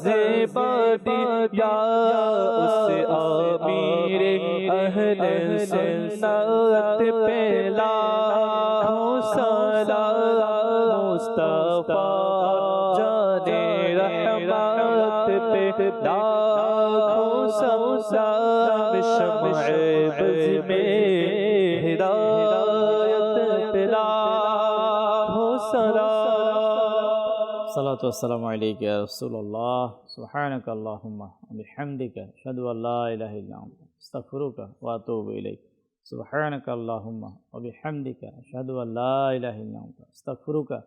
जज़्बा दिया उसे आमीर अहले सुन्नत पेला सलाम मुस्तफ़ा जाने रहमत पे लाखों सलाम शमए बज़ में हिदायत पे लाखों सलाम। सलातु वस्सलामु अलैका या रसूलल्लाह सुब्हानक अल्लाहुम्मा व बिहम्दिका अशहदु अन ला इलाहा इल्ला अंता अस्तगफिरुका व अतूबु इलैक सुब्हानक अल्लाहुम्मा व बिहम्दिका अशहदु अन ला इलाहा इल्ला अंता अस्तगफिरुका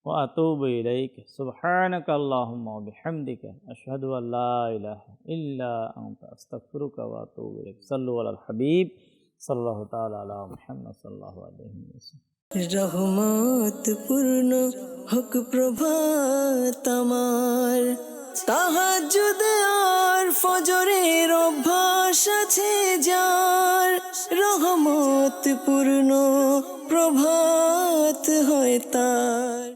व अतूबु इलैक सुब्हानक अल्लाहुम्मा व बिहम्दिका अशहदु अन ला इलाहा इल्ला अंता अस्तगफिरुका व अतूबु इलैक सल्लु अलल हबीब सल्लल्लाहु ताला अला मुहम्मद सल्लल्लाहु अलैहि वसल्लम। রহমত পূর্ণ হোক প্রভাত আমার তাহাজ্জুদে আর ফজরের অভ্যাস আছে যার রহমত পূর্ণ প্রভাত হয় তার।